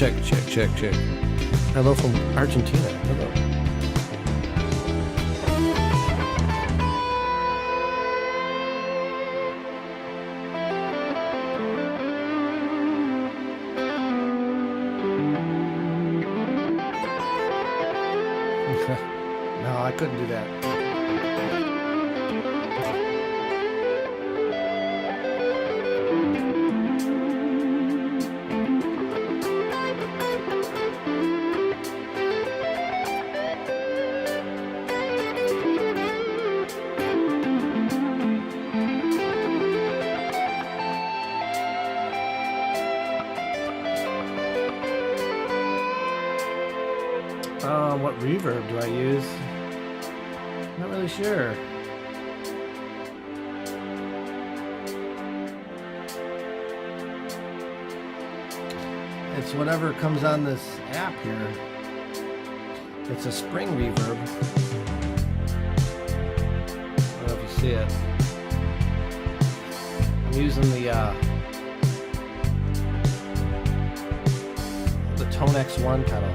check. Hello from Argentina. Hello. No, I couldn't do that. What reverb do I use? Not really sure. It's whatever comes on this app here. It's a spring reverb. I don't know if you see it. I'm using the Tone X1 pedal.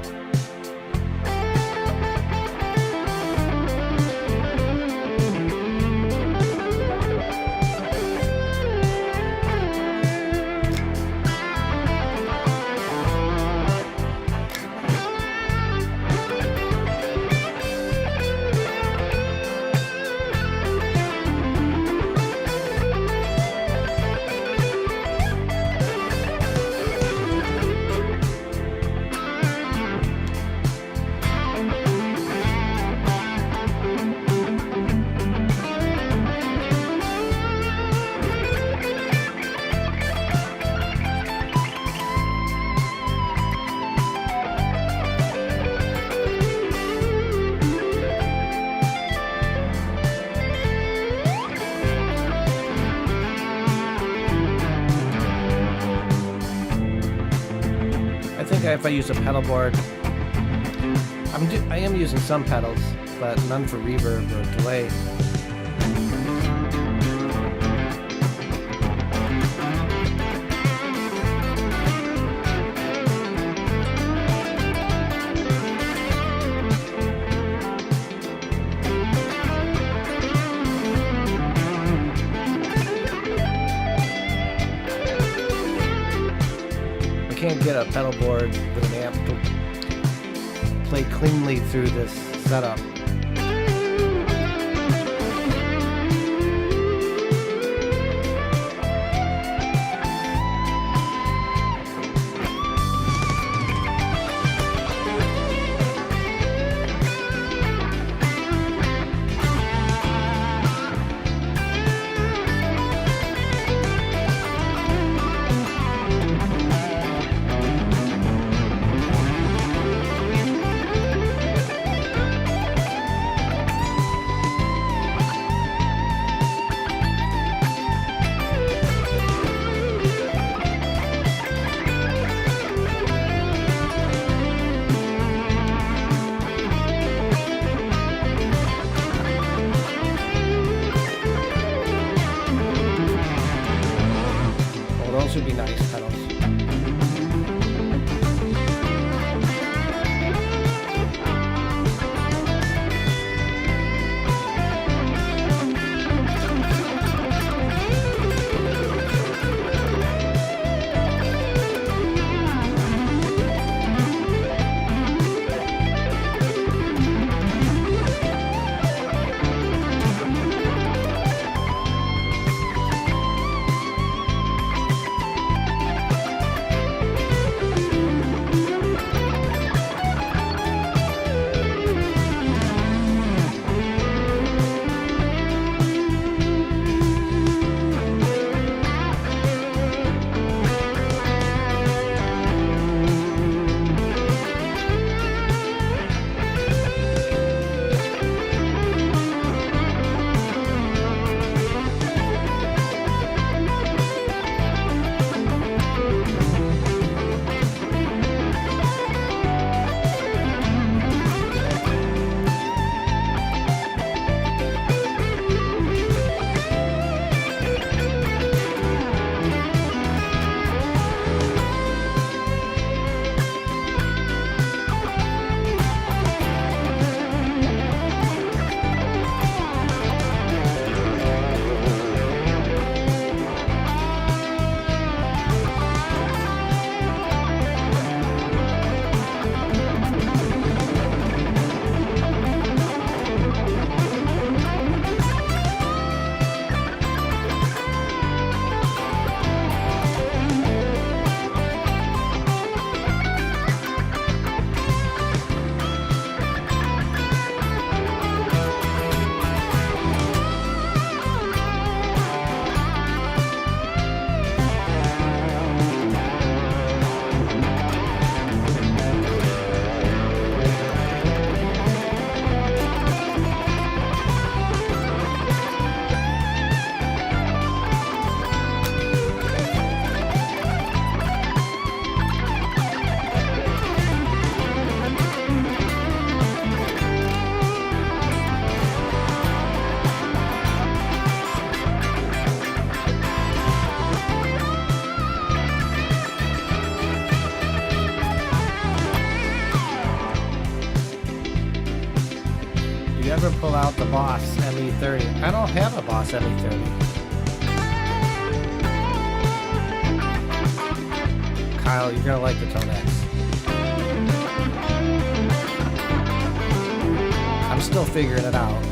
If I use a pedal board, I am using some pedals, but none for reverb or delay. Can't get a pedal board with an amp to play cleanly through this setup. Those would be nice pedals. pull out the Boss ME30. I don't have a Boss ME30. Kyle, you're gonna like the Tone X. I'm still figuring it out.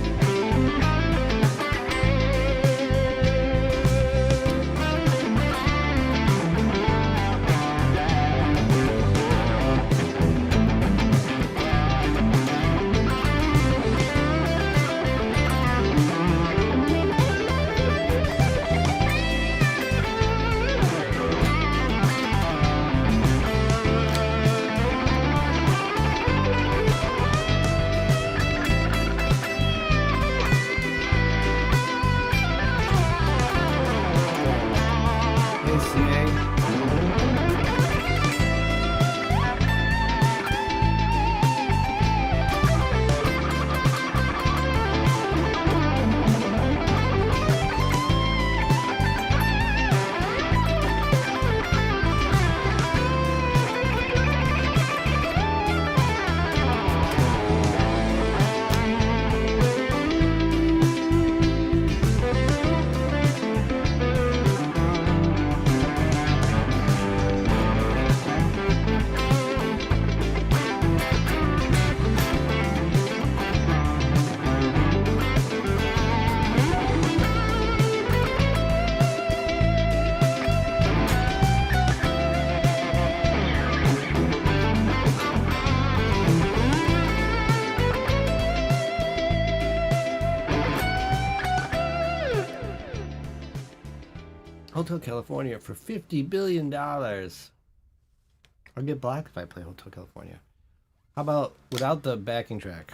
Hotel California for $50 billion. I'll get blocked if I play Hotel California. How about without the backing track?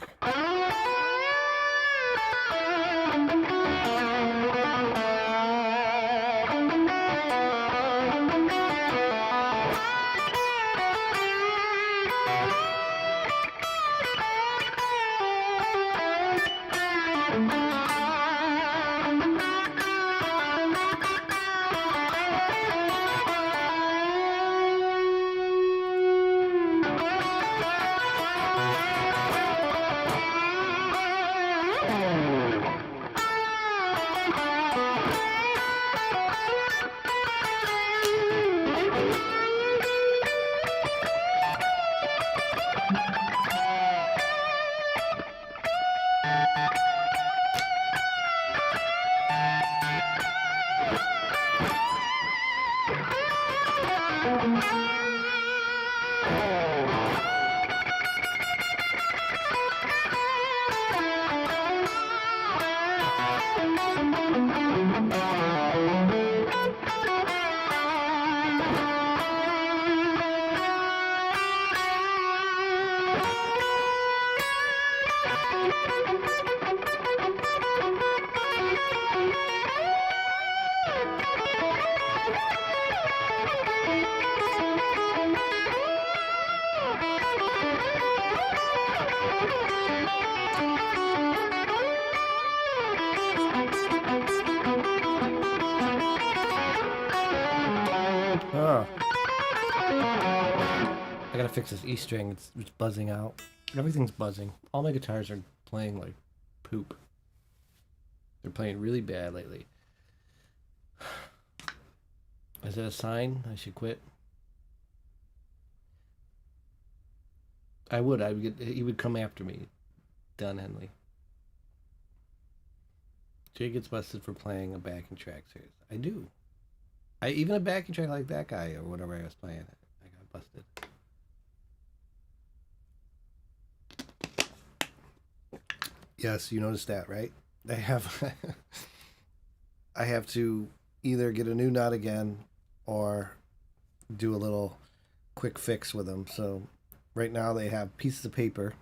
I gotta fix this E string. It's buzzing out. Everything's buzzing. All my guitars are playing like poop. They're playing really bad lately. Is it a sign I should quit? I would. He would come after me. Don Henley. Jay gets busted for playing a backing track series. I do. Even a backing track like that guy or whatever I was playing, I got busted. Yes, you noticed that, right? I have I have to either get a new nut again or do a little quick fix with them. So right now they have pieces of paper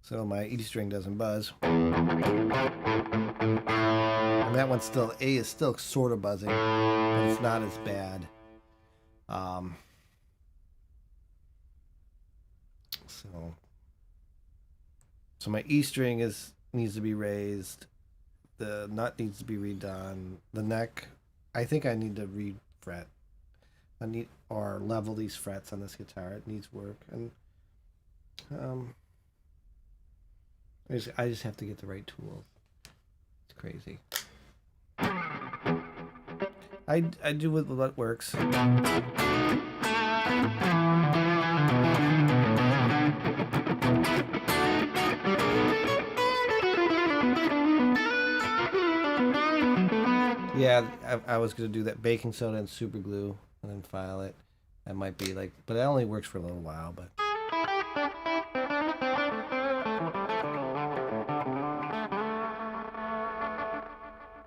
so my E string doesn't buzz. And that one's still, A is still sort of buzzing, but it's not as bad. So my E string needs to be raised. The nut needs to be redone. The neck, I think I need to re-fret. Or level these frets on this guitar. It needs work. And I just have to get the right tools. It's crazy. I do with what works. Yeah, I was gonna do that baking soda and super glue and then file it. That might be like, but that only works for a little while. But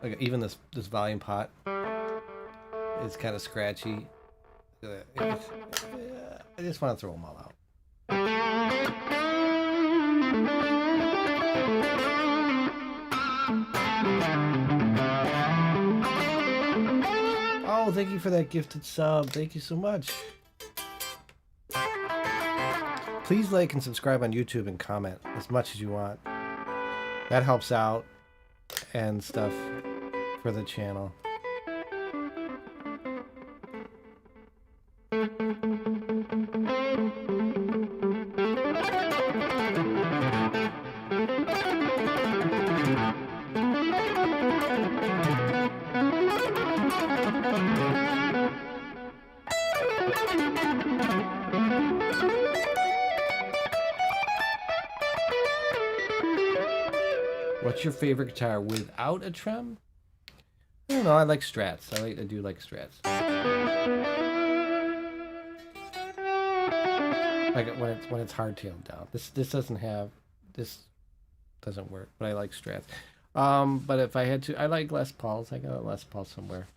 like even this volume pot is kind of scratchy. I just want to throw them all out. Oh, thank you for that gifted sub. Thank you so much. Please like and subscribe on YouTube and comment as much as you want. That helps out and stuff for the channel. What's your favorite guitar without a trem? I don't know. I like Strats. I do like Strats. Like when it's hardtailed down. This doesn't work, but I like Strats. But if I had to, I like Les Pauls. I got a Les Paul somewhere.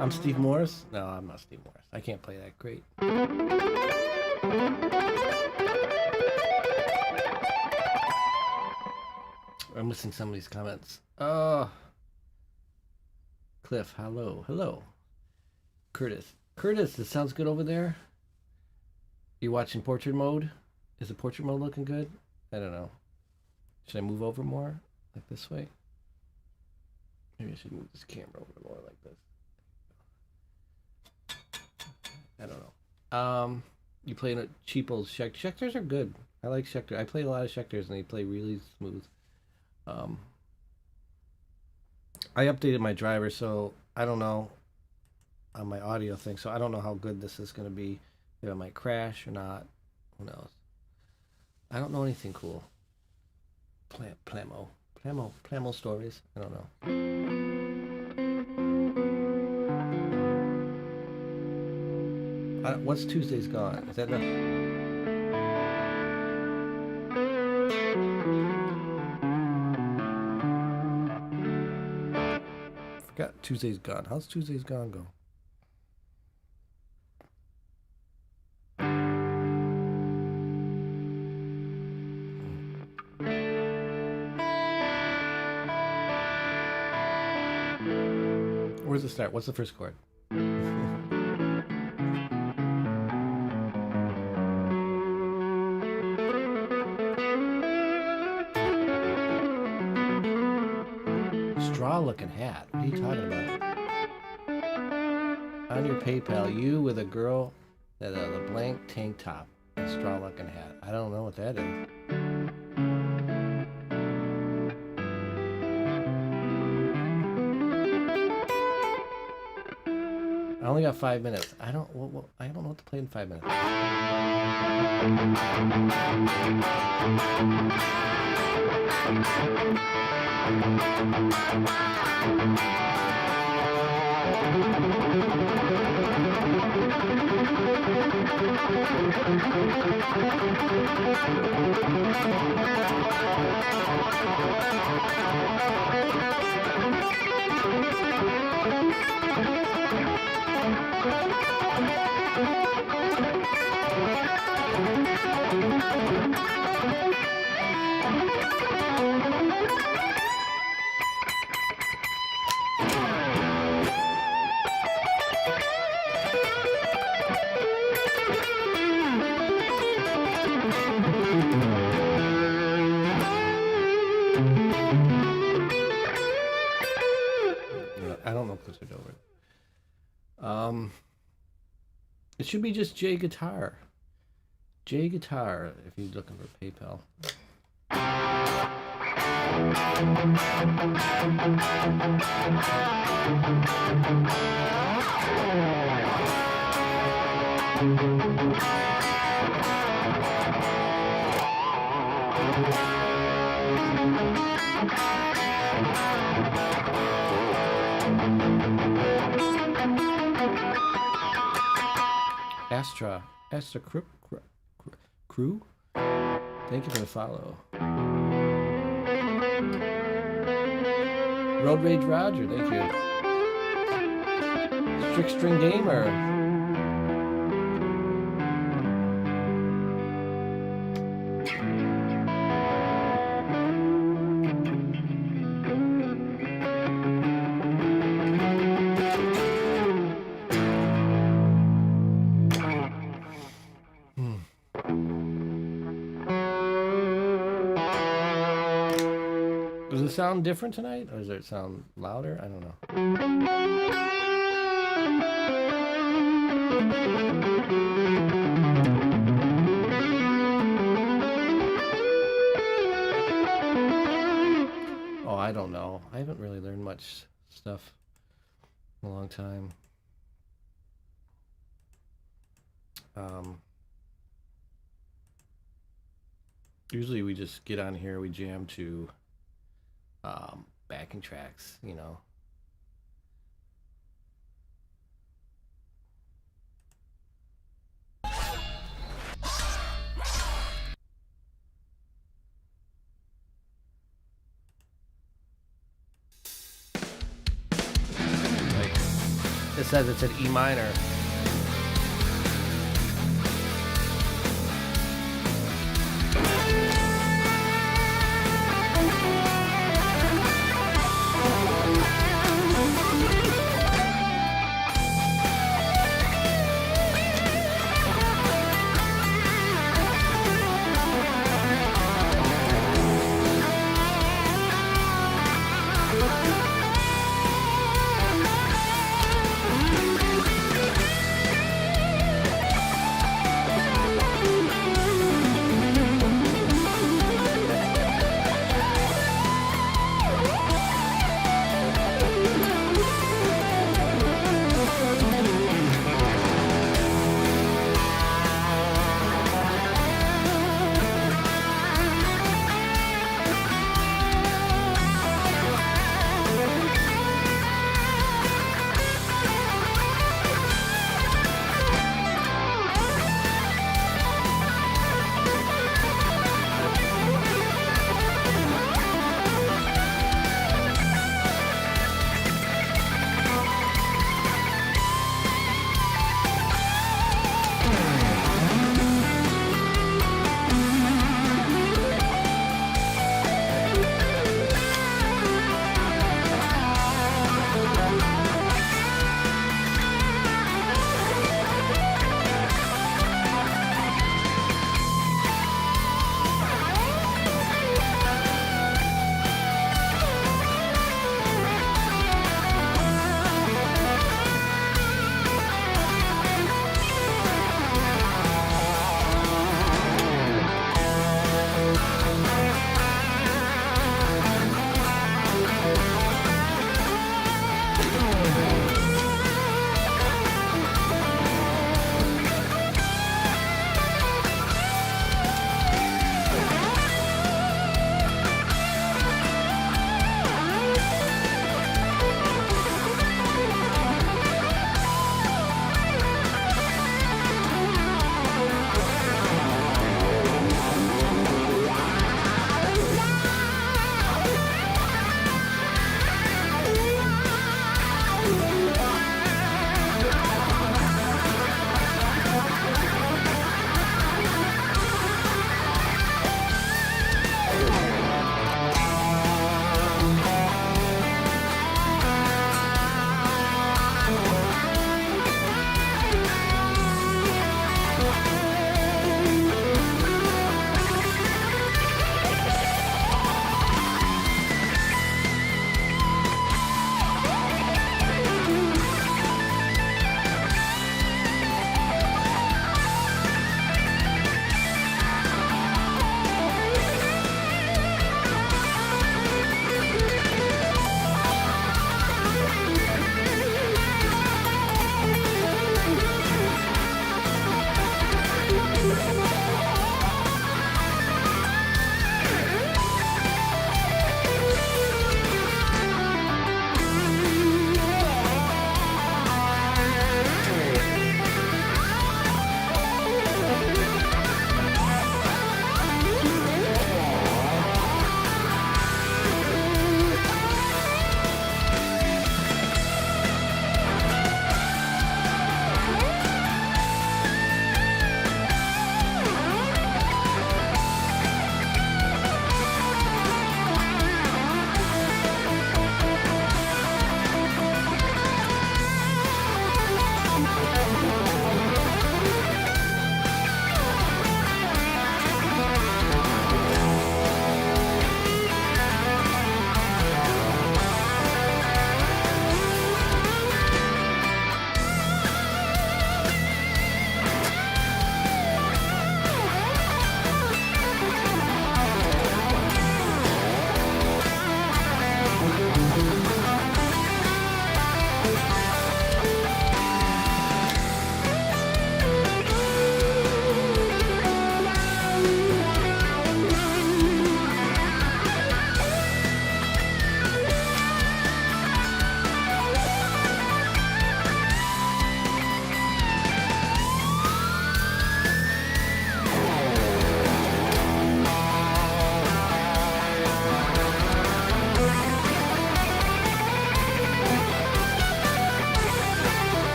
I'm Steve Morris? No, I'm not Steve Morris. I can't play that great. I'm missing some of these comments. Oh. Cliff, hello. Hello. Curtis. Curtis, it sounds good over there. You watching portrait mode? Is the portrait mode looking good? I don't know. Should I move over more? Like this way? Maybe I should move this camera over more like this. I don't know. You play a cheap old Schecter. Schecters are good. I like Schecter. I play a lot of Schecters and they play really smooth. I updated my driver, so I don't know on my audio thing, so I don't know how good this is going to be. If it might crash or not. Who knows? I don't know anything cool. Plamo stories. I don't know. What's Tuesday's Gone? Is that enough? Forgot Tuesday's Gone. How's Tuesday's Gone go? Where's the start? What's the first chord? Straw-looking hat. What are you talking about? On your PayPal, you with a girl that has a blank tank top and straw-looking hat. I don't know what that is. only got 5 minutes. I don't know what to play in 5 minutes. I don't know if this is over. It should be just J Guitar. J Guitar, if you're looking for PayPal. Astra Crew, thank you for the follow. Road Rage Roger, thank you. Strict String Gamer. Does it sound different tonight, or does it sound louder? I don't know. Oh, I don't know. I haven't really learned much stuff in a long time. Usually we just get on here, we jam to backing tracks, you know. Like, it says it's an E minor.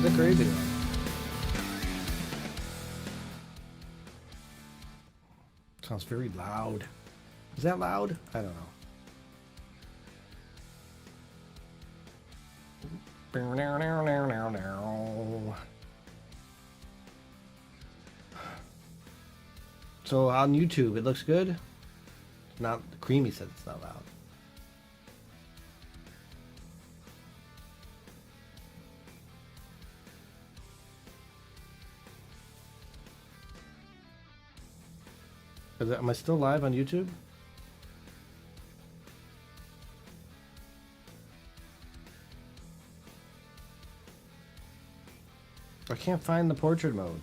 It's a crazy one. Sounds very loud. Is that loud? I don't know. So on YouTube, it looks good. Not Creamy said it's not loud. Am I still live on YouTube? I can't find the portrait mode.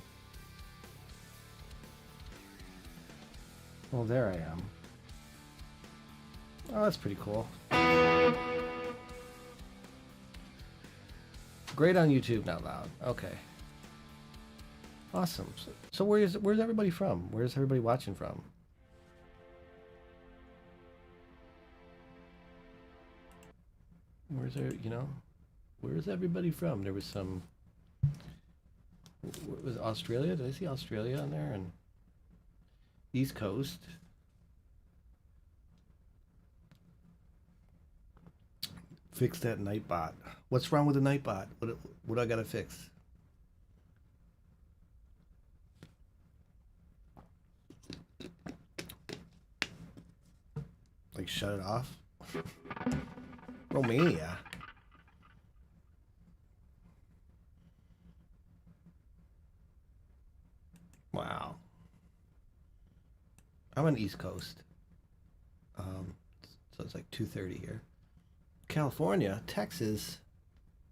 Well, there I am. Oh, that's pretty cool. Great on YouTube, not loud. Okay. Awesome. So where's everybody from? Where's everybody watching from? Where's there, where's everybody from? There was some, was it Australia? Did I see Australia on there? And East Coast. Fix that Nightbot. What's wrong with the Nightbot? What do I gotta fix? Like shut it off? Romania. Wow. I'm on East Coast. So it's like 2:30 here. California, Texas.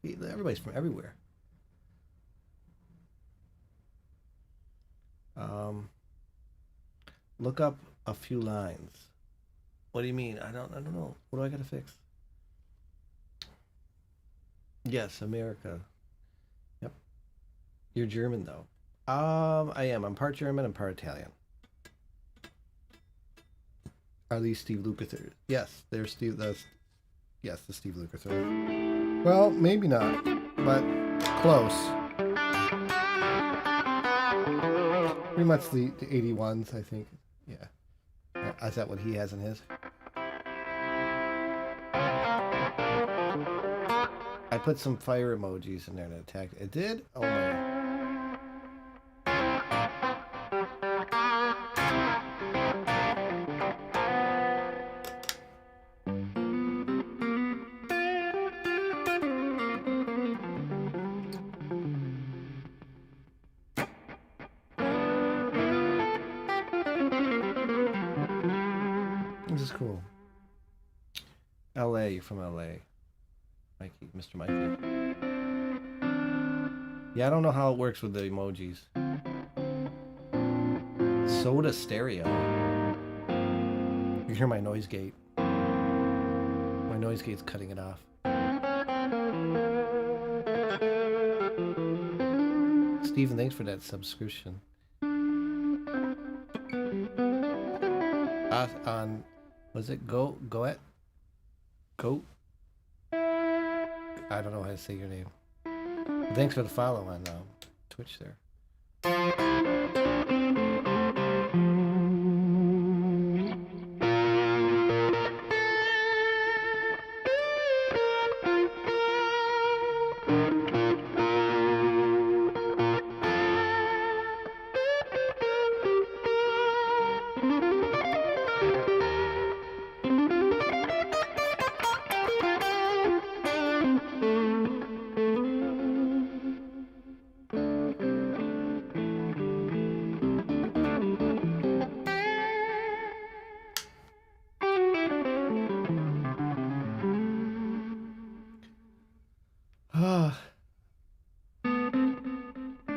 Everybody's from everywhere. Look up a few lines. What do you mean? I don't know. What do I gotta fix? Yes, America. Yep. You're German though. I am. I'm part German and part Italian. Are these Steve Lukather? Yes, they're Steve. Yes, the Steve Lukather. Well, maybe not, but close. Pretty much the 81s, I think. Yeah. Is that what he has in his? I put some fire emojis in there to attack. It did? Oh my. This is cool. LA, you're from LA. Mikey, Mr. Mikey. Yeah, I don't know how it works with the emojis. Soda stereo. You can hear my noise gate. My noise gate's cutting it off. Steven, thanks for that subscription. On, was it Goat? I don't know how to say your name. Thanks for the follow on Twitch there.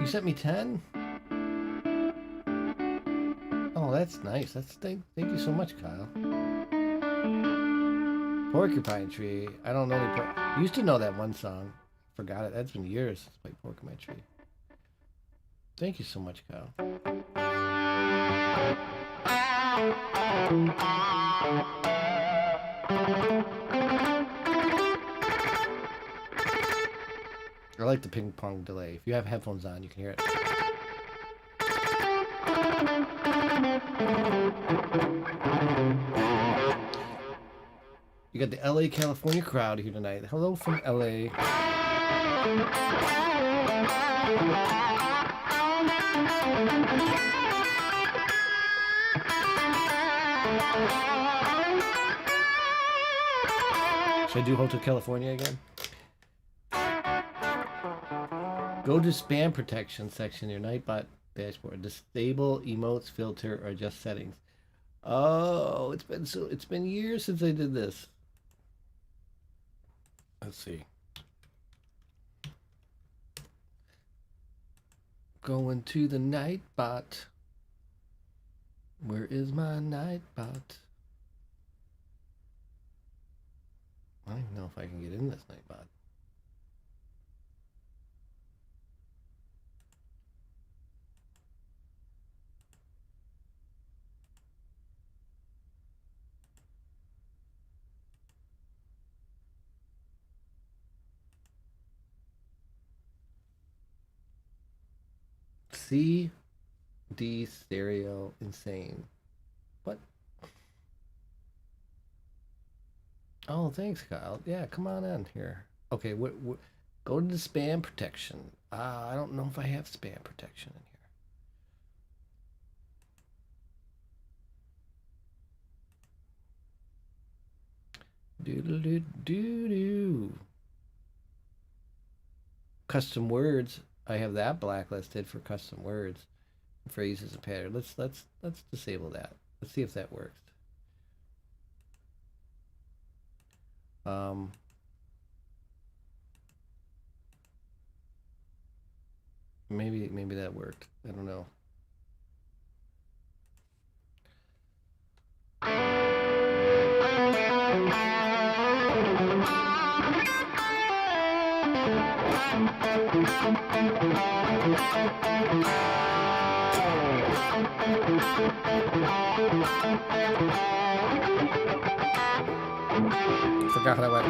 You sent me 10? Oh, that's nice. Thank you so much, Kyle. Porcupine Tree. I don't know any used to know that one song. Forgot it. That's been years since I played Porcupine Tree. Thank you so much, Kyle. I like the ping pong delay. If you have headphones on, you can hear it. You got the LA, California crowd here tonight. Hello from LA. Should I do Hotel California again? Go to spam protection section in your Nightbot dashboard. Disable emotes, filter, or adjust settings. Oh, it's been years since I did this. Let's see. Going to the Nightbot. Where is my Nightbot? I don't even know if I can get in this Nightbot. CD stereo insane. What? Oh, thanks, Kyle. Yeah, come on in here. Okay, go to the spam protection. I don't know if I have spam protection in here. Doodle doo doo doo. Custom words. I have that blacklisted for custom words, phrases, and patterns. Let's disable that. Let's see if that works. Maybe that worked. I don't know. Forgot how that went.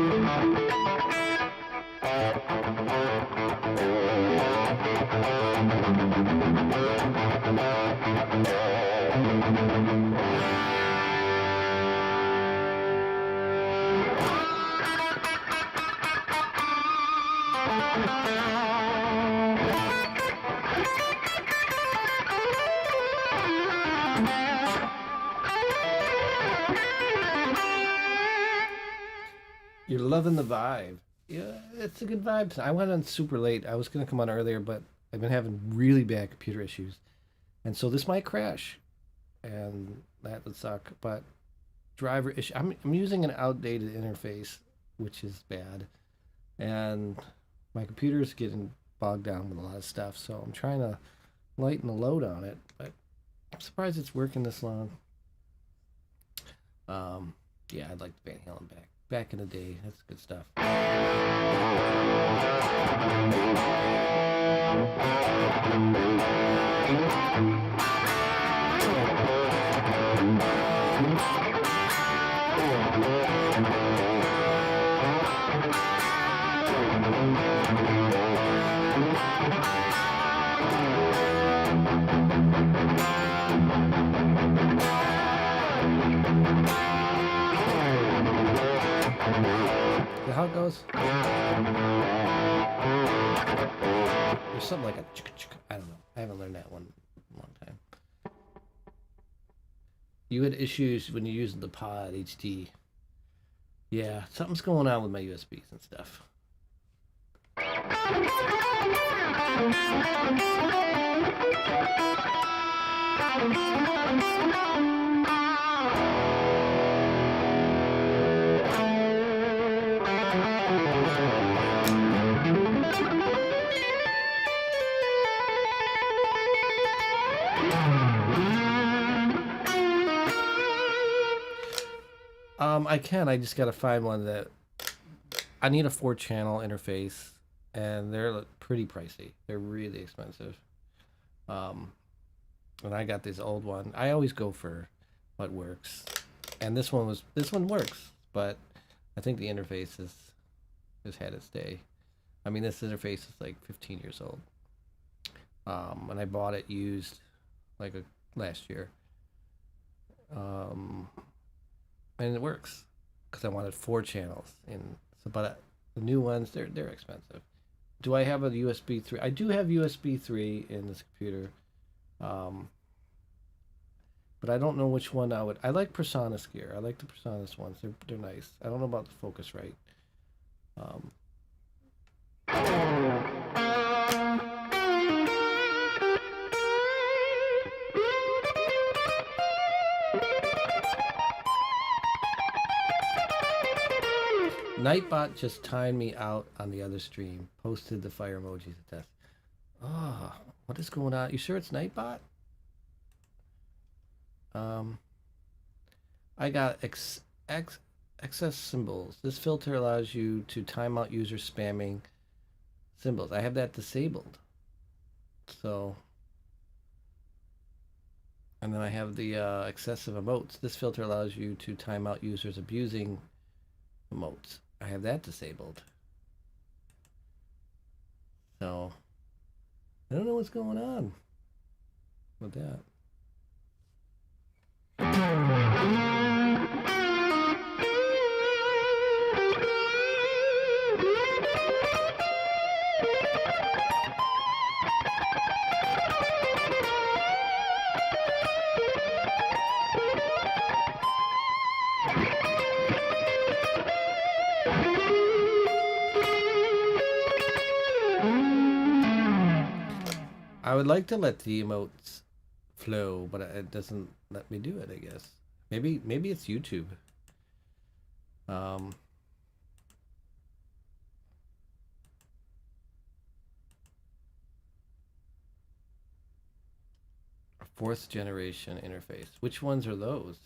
You're loving the vibe. Yeah, it's a good vibe. I went on super late. I was going to come on earlier, but I've been having really bad computer issues. And so this might crash. And that would suck. But driver issue. I'm using an outdated interface, which is bad. And my computer is getting bogged down with a lot of stuff. So I'm trying to lighten the load on it. But I'm surprised it's working this long. Yeah, I'd like Van Halen back. Back in the day. That's good stuff. How it goes? There's something like a I don't know. I haven't learned that one in a long time. You had issues when you used the pod HD. Yeah, something's going on with my USBs and stuff. I can. I just got to find one that I need a 4-channel interface, and they're pretty pricey. They're really expensive. And I got this old one. I always go for what works, and this one works, but I think the interface has had its day. I mean, this interface is like 15 years old. And I bought it used like last year. And it works because I wanted 4 channels. And so, but the new ones, they're expensive. Do I have a USB 3? I do have USB 3 in this computer. But I don't know which one I would. I like Personas gear. I like the Personas ones. They're nice. I don't know about the Focusrite. Nightbot just timed me out on the other stream. Posted the fire emojis at death. Ah, oh, what is going on? You sure it's Nightbot? I got excess symbols. This filter allows you to time out user spamming symbols. I have that disabled. So, and then I have the excessive emotes. This filter allows you to time out users abusing emotes. I have that disabled. So, I don't know what's going on with that. I would like to let the emotes flow, but it doesn't let me do it, I guess. Maybe it's YouTube. A 4th generation interface. Which ones are those?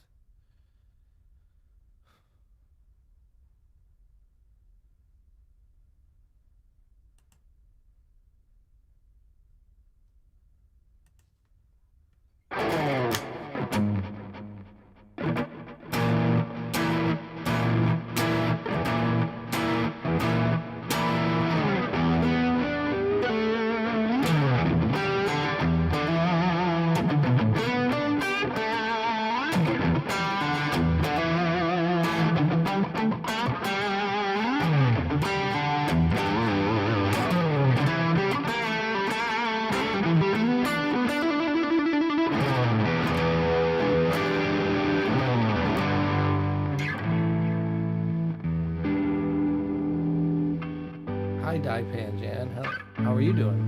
Hi, Daipan Jan. How are you doing?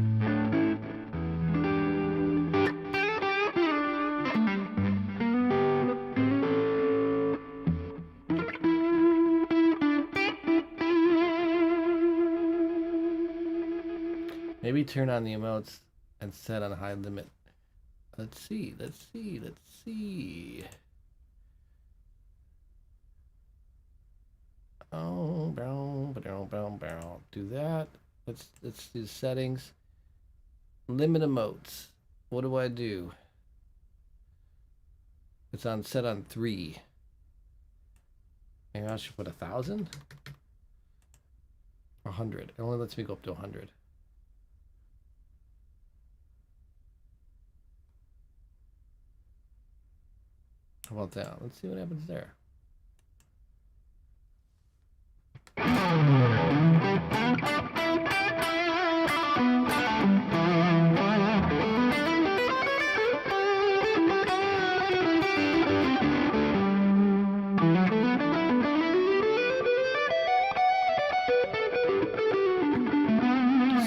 Maybe turn on the emotes and set on high limit. Let's see. Oh, do that. Let's do settings. Limit emotes. What do I do? It's set on 3. Maybe I should put 1,000? 100. It only lets me go up to 100. How about that? Let's see what happens there.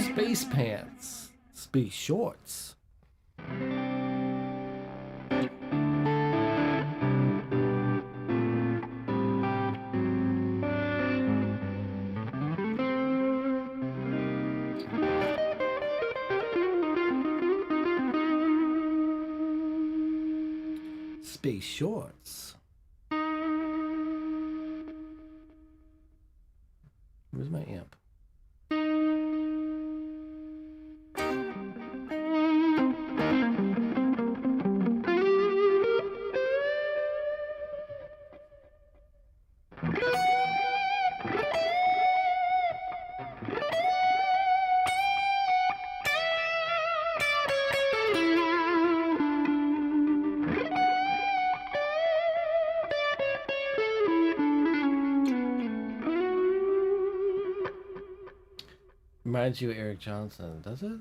Space pants. Space shorts. Space shorts. Where's my amp? Reminds you of Eric Johnson, does it?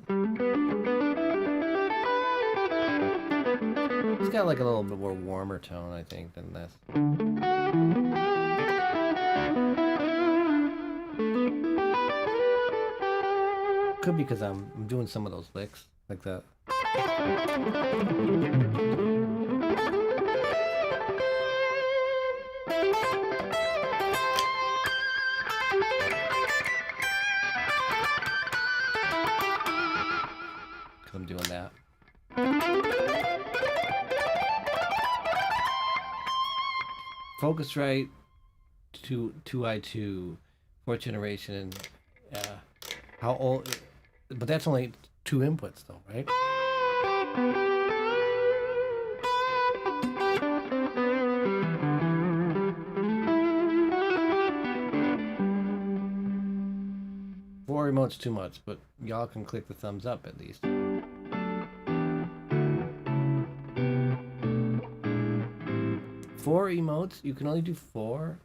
It's got like a little bit more warmer tone, I think, than this. Could be because I'm doing some of those licks like that. I'm doing that. Focusrite 2i2, 4th generation. How old? But that's only 2 inputs, though, right? Four remotes too much, but y'all can click the thumbs up at least. Four emotes? You can only do 4?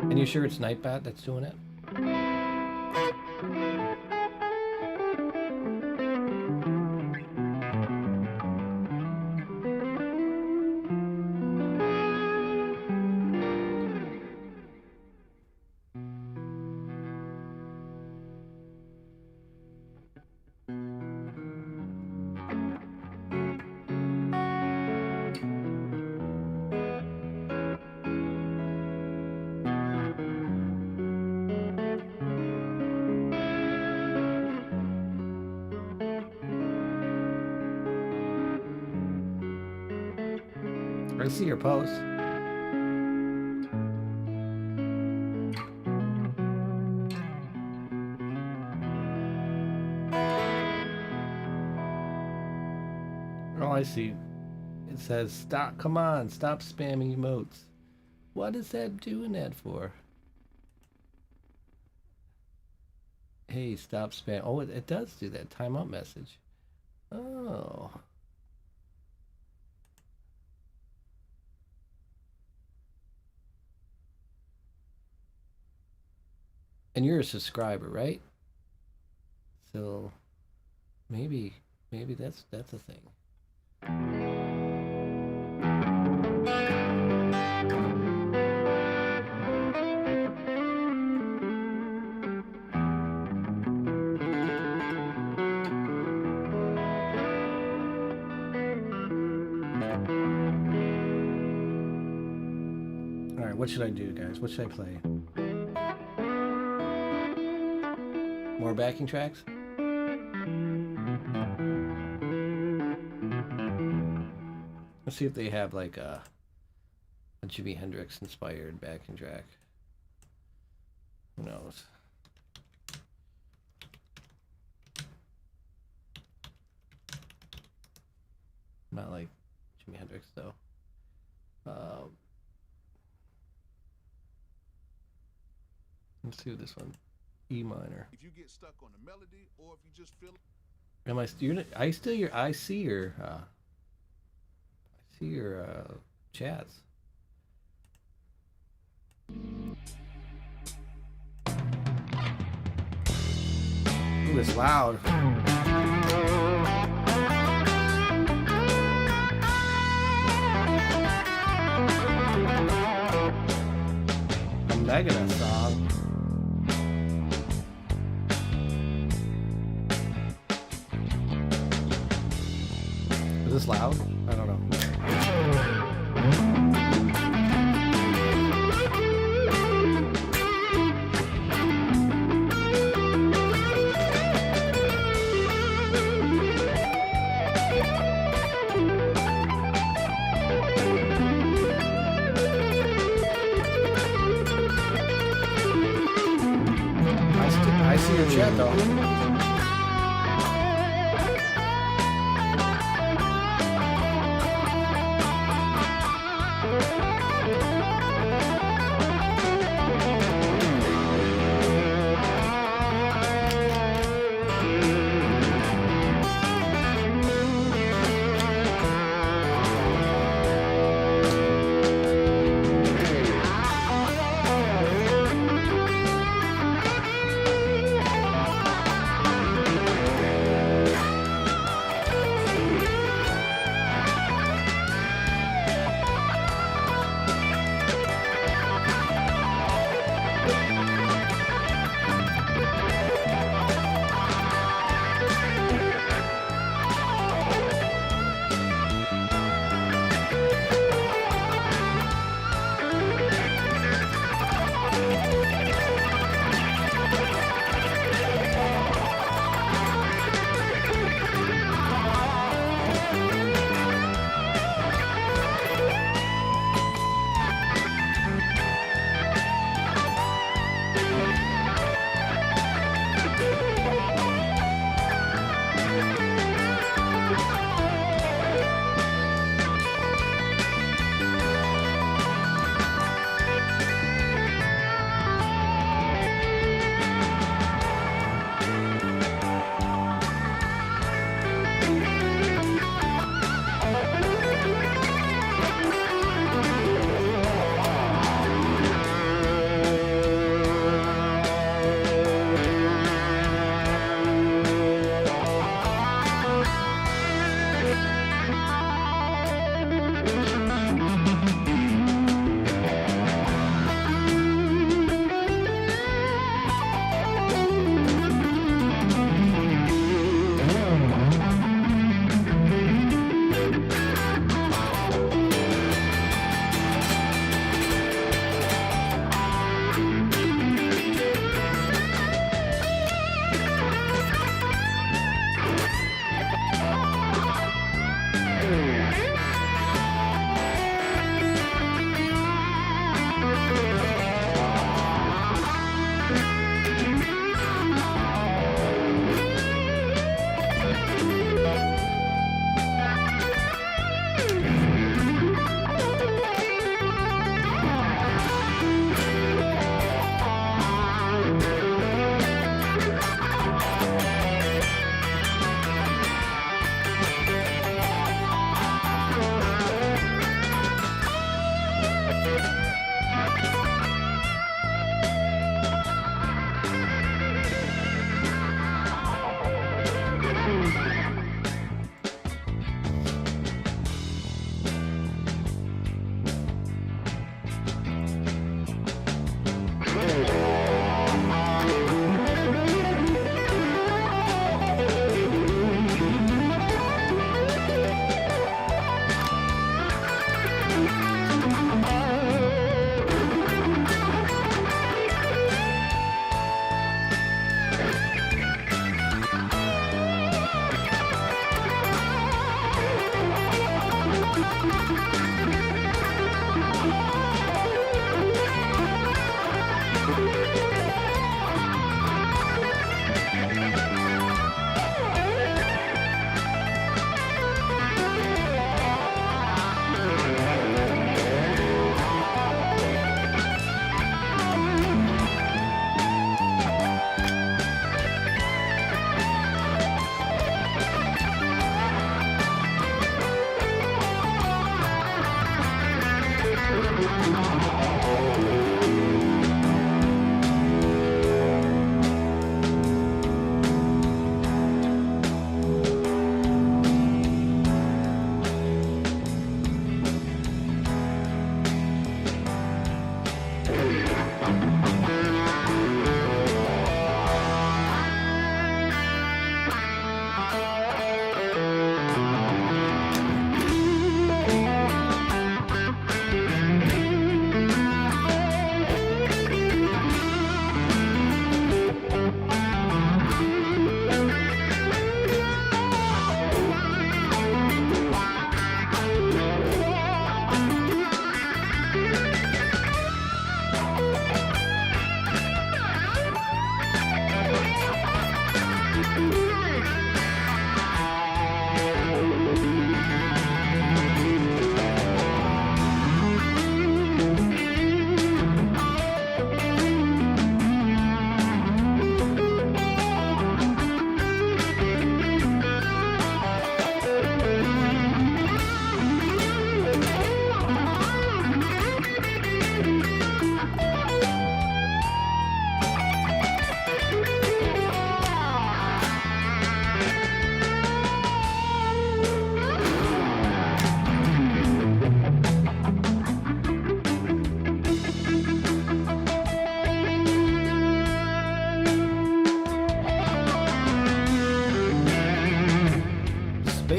And you sure it's Nightbat that's doing it? I see your post. Oh, I see. It says, stop, come on, stop spamming emotes. What is that doing that for? Hey, stop spam. Oh, it does do that timeout message. Oh. And you're a subscriber, right? So maybe that's a thing. All right, what should I do, guys? What should I play? More backing tracks? Let's see if they have like a Jimi Hendrix inspired backing track. Who knows? Not like Jimi Hendrix though. Let's do this one. E minor. If you get stuck on the melody, or if you just feel. Am I? I see your chats. Ooh, it's loud. A Megadeth song. Is this loud? I don't know. I see your chat though.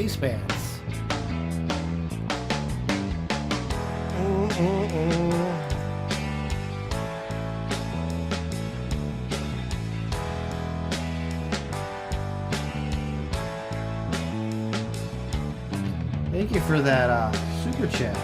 C-SPANs. Thank you for that super chat.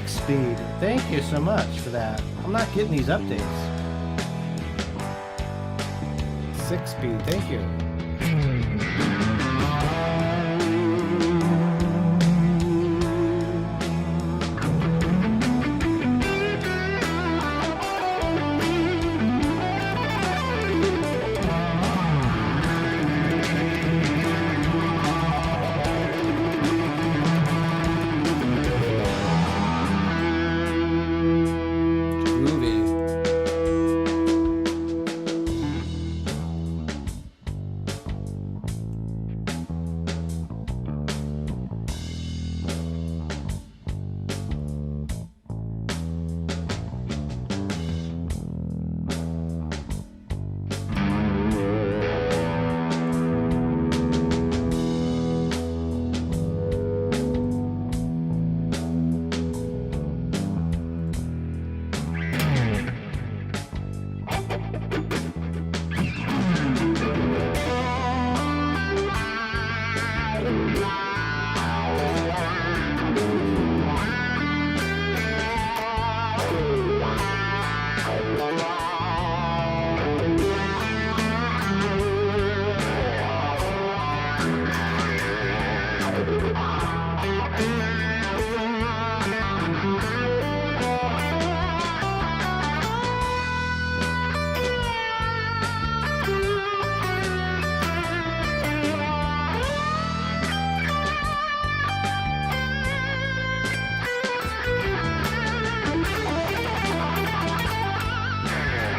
Speed. Thank you so much for that. I'm not getting these updates. 6 speed. Thank you.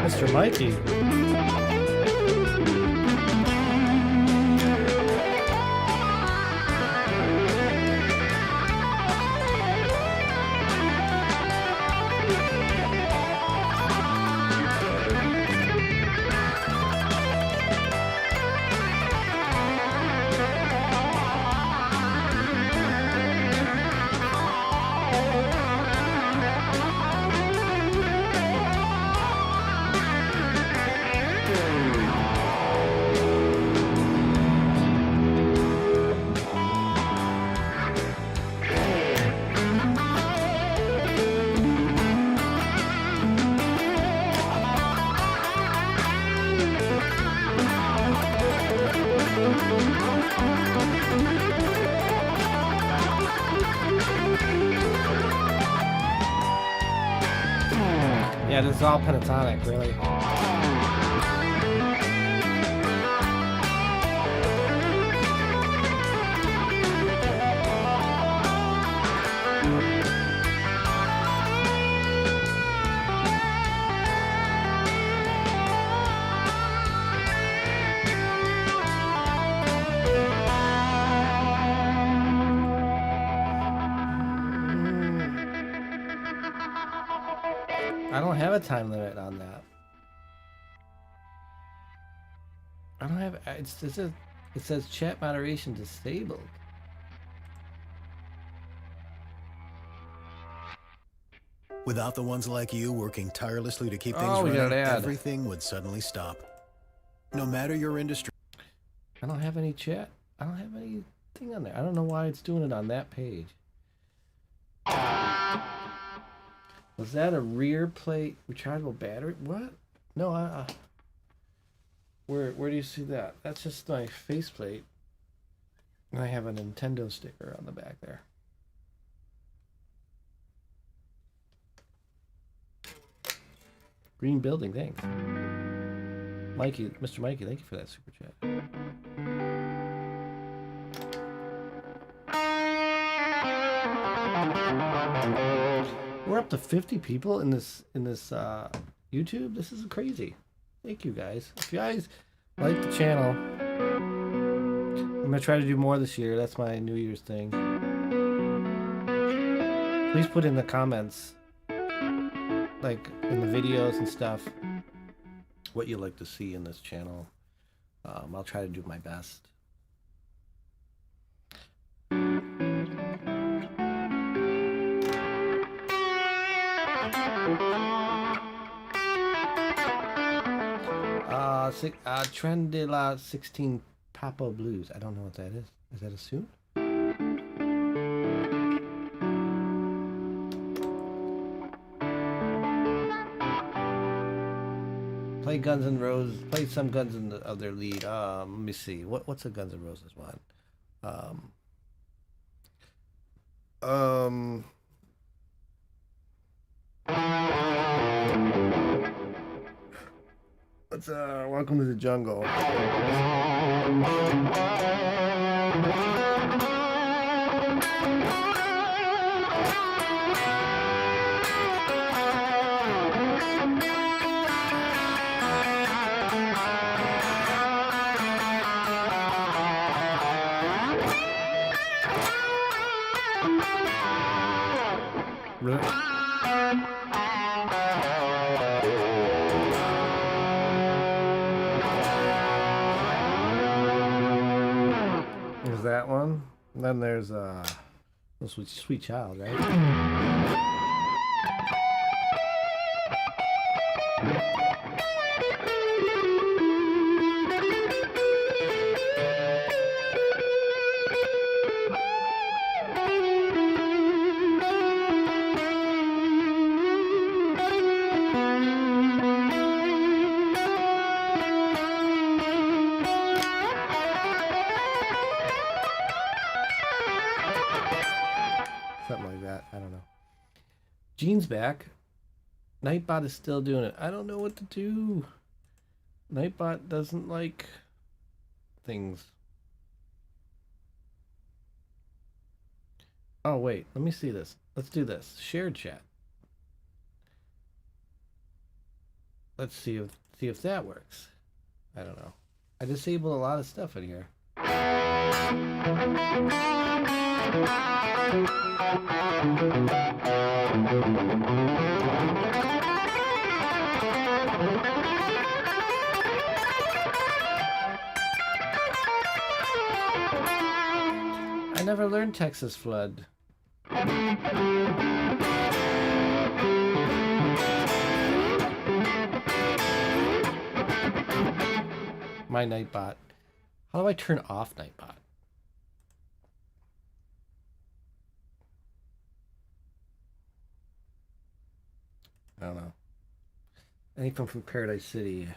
Mr. Mikey. Yeah, this is all pentatonic, really. I don't have a time limit on that. I don't have. It says chat moderation disabled. Without the ones like you working tirelessly to keep things running, everything would suddenly stop. No matter your industry. I don't have any chat. I don't have anything on there. I don't know why it's doing it on that page. Was that a rear plate rechargeable battery? What? No, where do you see that? That's just my faceplate. And I have a Nintendo sticker on the back there. Green building, thanks. Mikey, Mr. Mikey, thank you for that super chat. We're up to 50 people in this YouTube. This is crazy. Thank you guys. If you guys like the channel, I'm gonna try to do more this year. That's my New Year's thing. Please put in the comments, like in the videos and stuff, what you'd like to see in this channel. I'll try to do my best. Tren de la 16 Papo Blues. I don't know what that is. Is that a suit? Play Guns N' Roses. Play some Guns N' of their lead. Let me see. What's a Guns N' Roses one? Let's Welcome to the Jungle. There's that one. And then there's Sweet Child, right? Something like that. I don't know. Gene's back. Nightbot is still doing it. I don't know what to do. Nightbot doesn't like things. Oh, wait. Let me see this. Let's do this. Shared chat. Let's see if that works. I don't know. I disabled a lot of stuff in here. I never learned Texas Flood. My Nightbot. How do I turn off Nightbot? I don't know. Anything from Paradise City.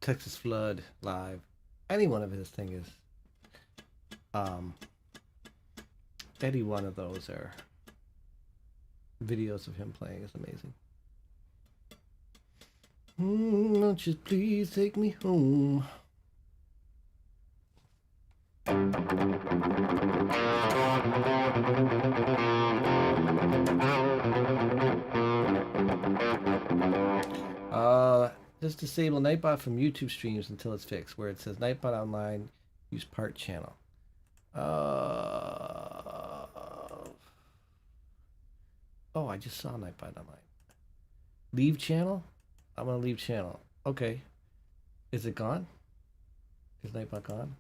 Texas Flood live. Any one of his thing is any one of those are videos of him playing is amazing. Won't you please take me home? Just disable Nightbot from YouTube streams until it's fixed. Where it says Nightbot online, use part channel. Oh, I just saw Nightbot online. Leave channel? I'm gonna leave channel. Okay. Is it gone? Is Nightbot gone?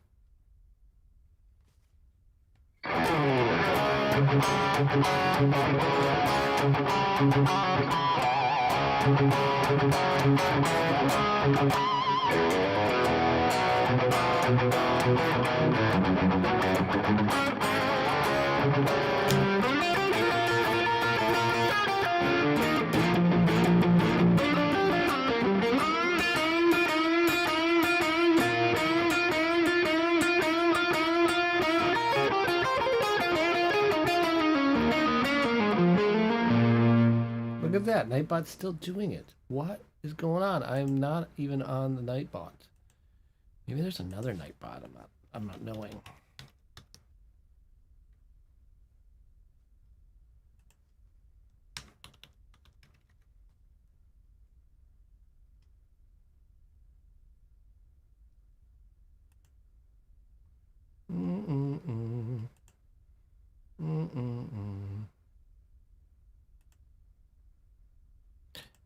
Look at that. Nightbot's still doing it. What is going on? I'm not even on the Nightbot. Maybe there's another Nightbot I'm not knowing.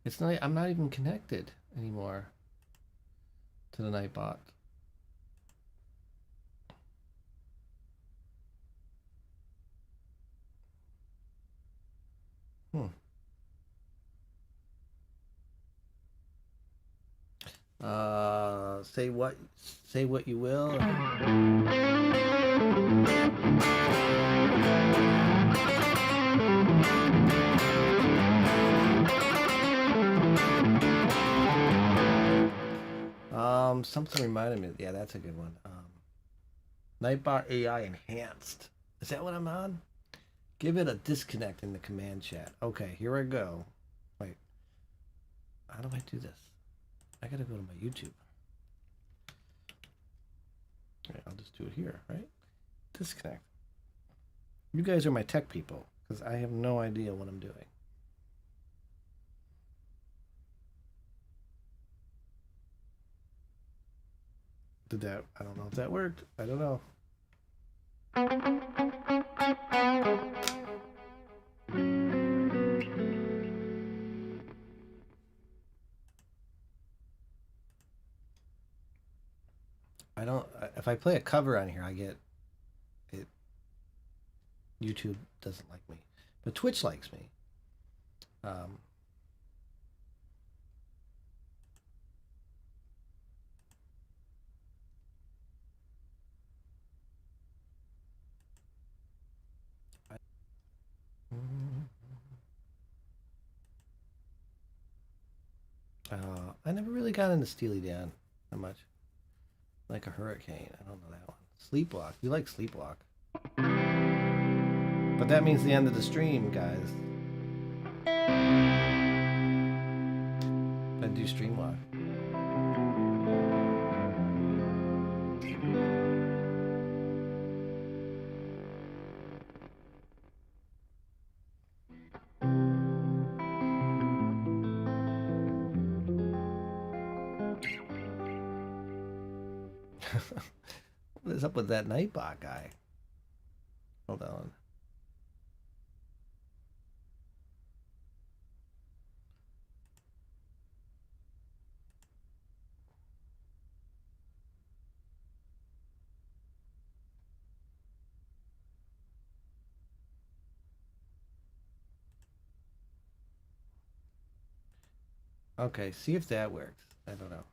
It's not. I'm not even connected anymore to the Nightbot. Say what you will. Something reminded me. Yeah, that's a good one. Nightbot AI enhanced. Is that what I'm on? Give it a disconnect in the command chat. Okay, here I go. Wait. How do I do this? I gotta go to my YouTube. All right, I'll just do it here, right? Disconnect. You guys are my tech people, because I have no idea what I'm doing. Did that? I don't know if that worked. I don't know. I don't. If I play a cover on here, I get it. YouTube doesn't like me, but Twitch likes me. I never really got into Steely Dan that much. Like a hurricane. I don't know that one. Sleepwalk. You like Sleepwalk. But that means the end of the stream, guys. I do Streamwalk. What is up with that Nightbot guy? Hold on. Okay, see if that works. I don't know.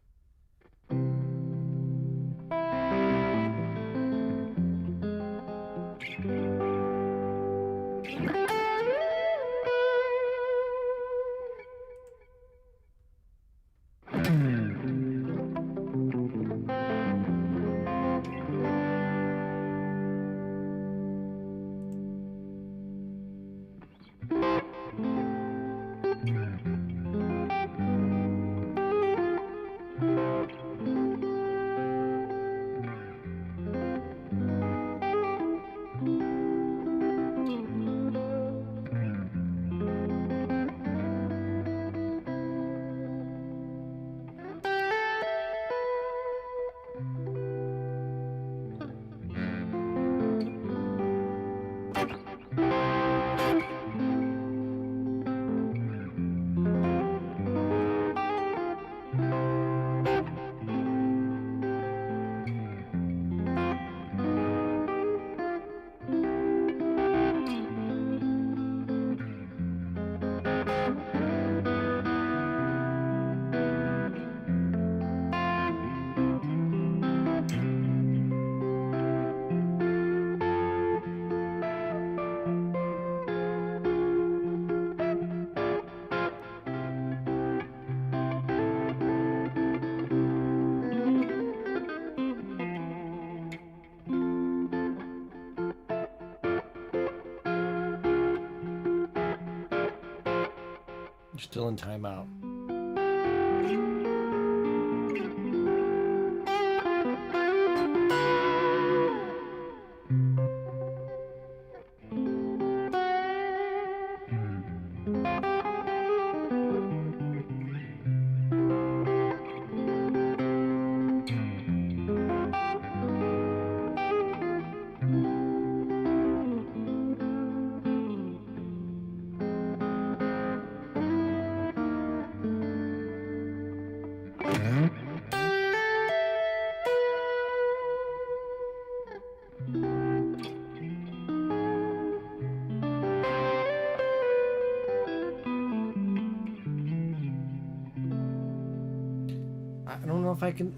You're still in timeout.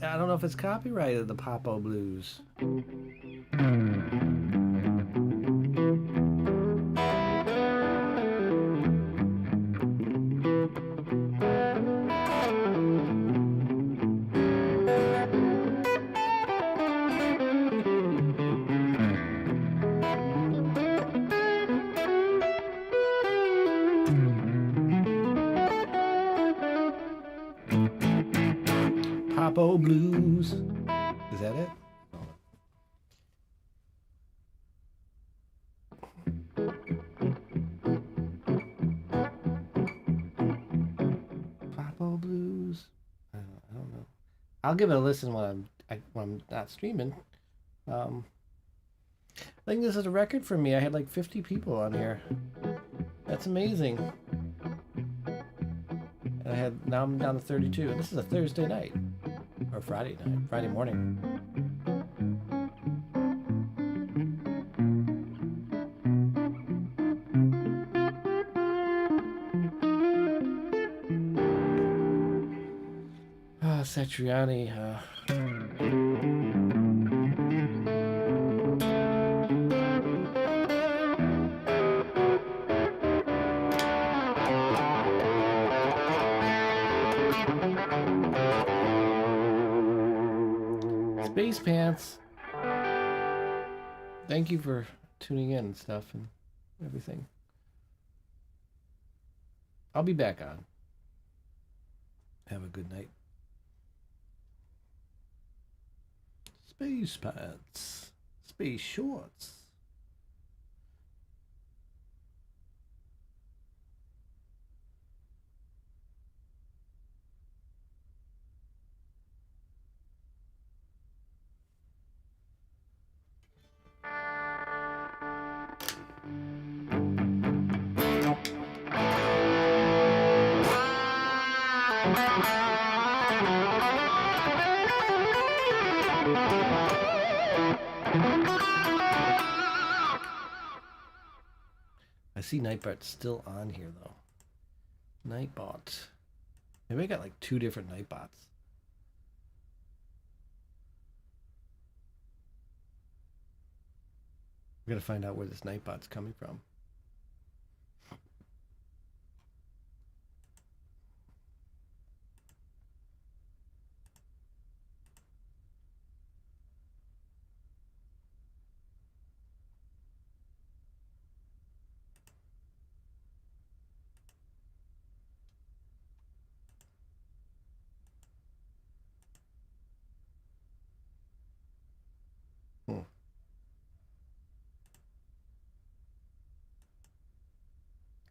I don't know if it's copyrighted, the Popo Blues. Popo Blues. Is that it? Popo Blues. I don't know. I'll give it a listen when I'm not streaming. I think this is a record for me. I had like 50 people on here. That's amazing. And now I'm down to 32. And this is a Thursday night. Or Friday night. Friday morning. Satriani. Space Pants. Thank you for tuning in and stuff and everything. I'll be back on. Have a good night. Space Pants. Space Shorts. I see Nightbot's still on here though. Nightbot. Maybe I got like 2 different Nightbots. We gotta find out where this Nightbot's coming from.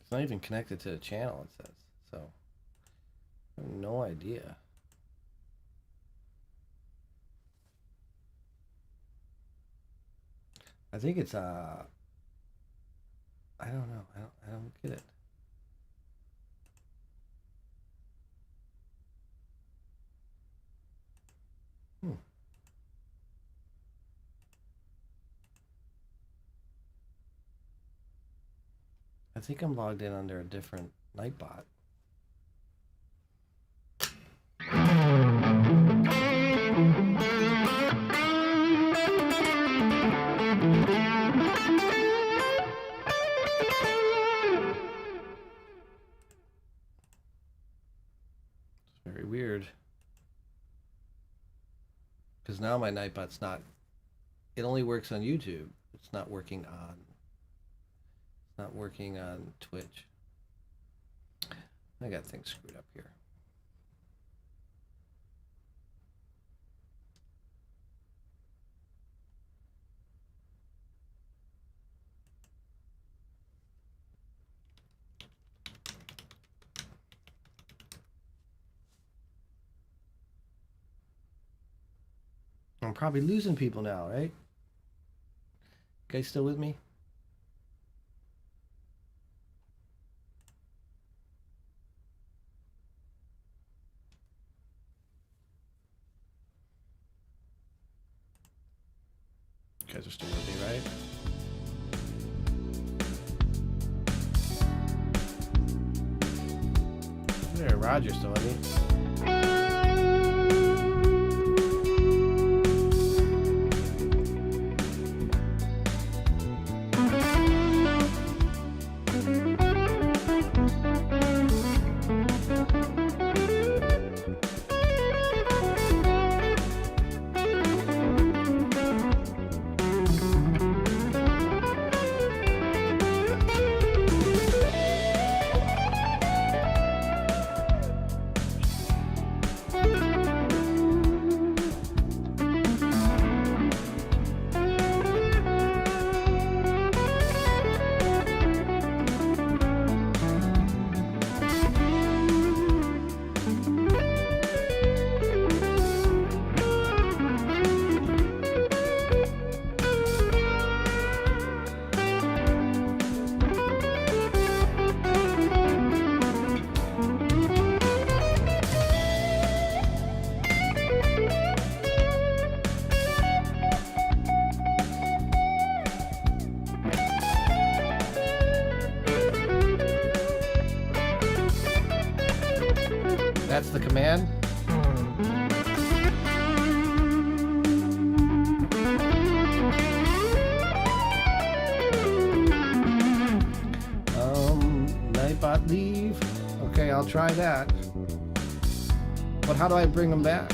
It's not even connected to the channel, it says. So, I have no idea. I think it's I don't know. I don't get it. I think I'm logged in under a different Nightbot. It's very weird. Because now my Nightbot's not, it only works on YouTube. It's not working on Twitch. I got things screwed up here. I'm probably losing people now, right? You guys still with me? You guys are still with me, right? There, Roger's still with me. That's the command. Nightbot leave. Okay, I'll try that. But how do I bring them back?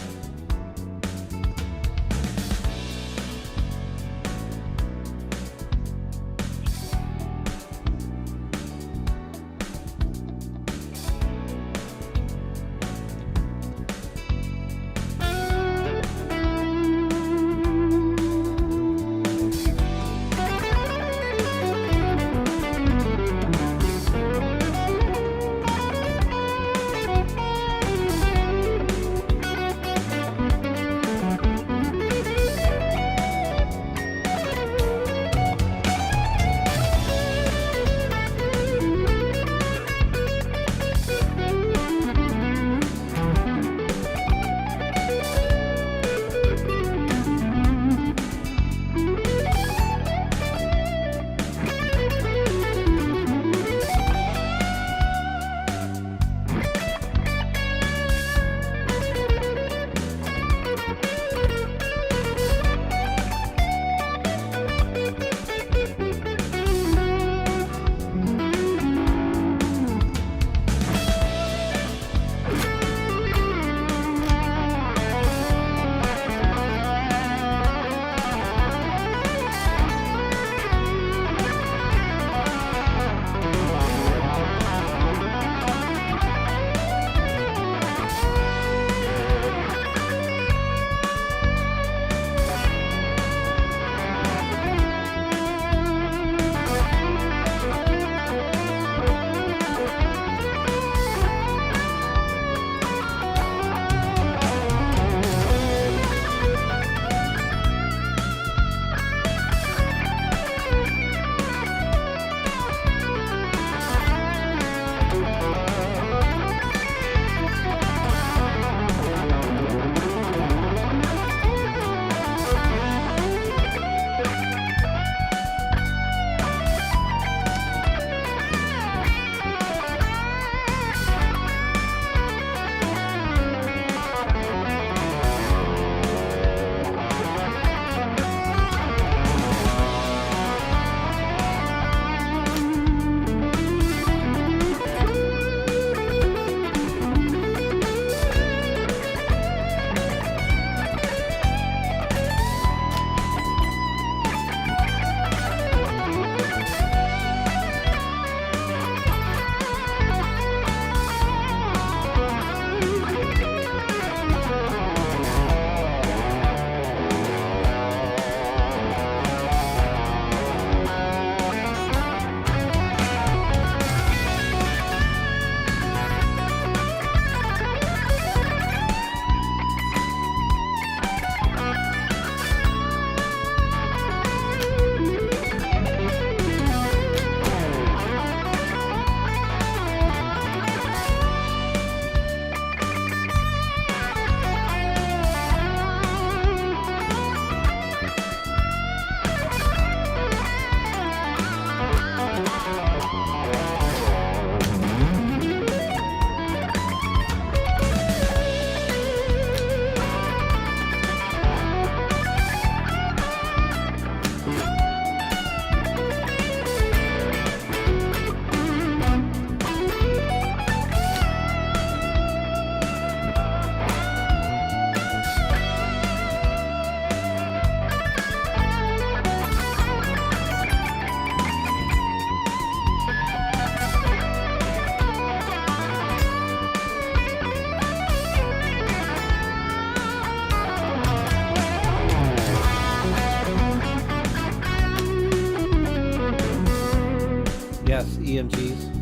Yes, EMGs.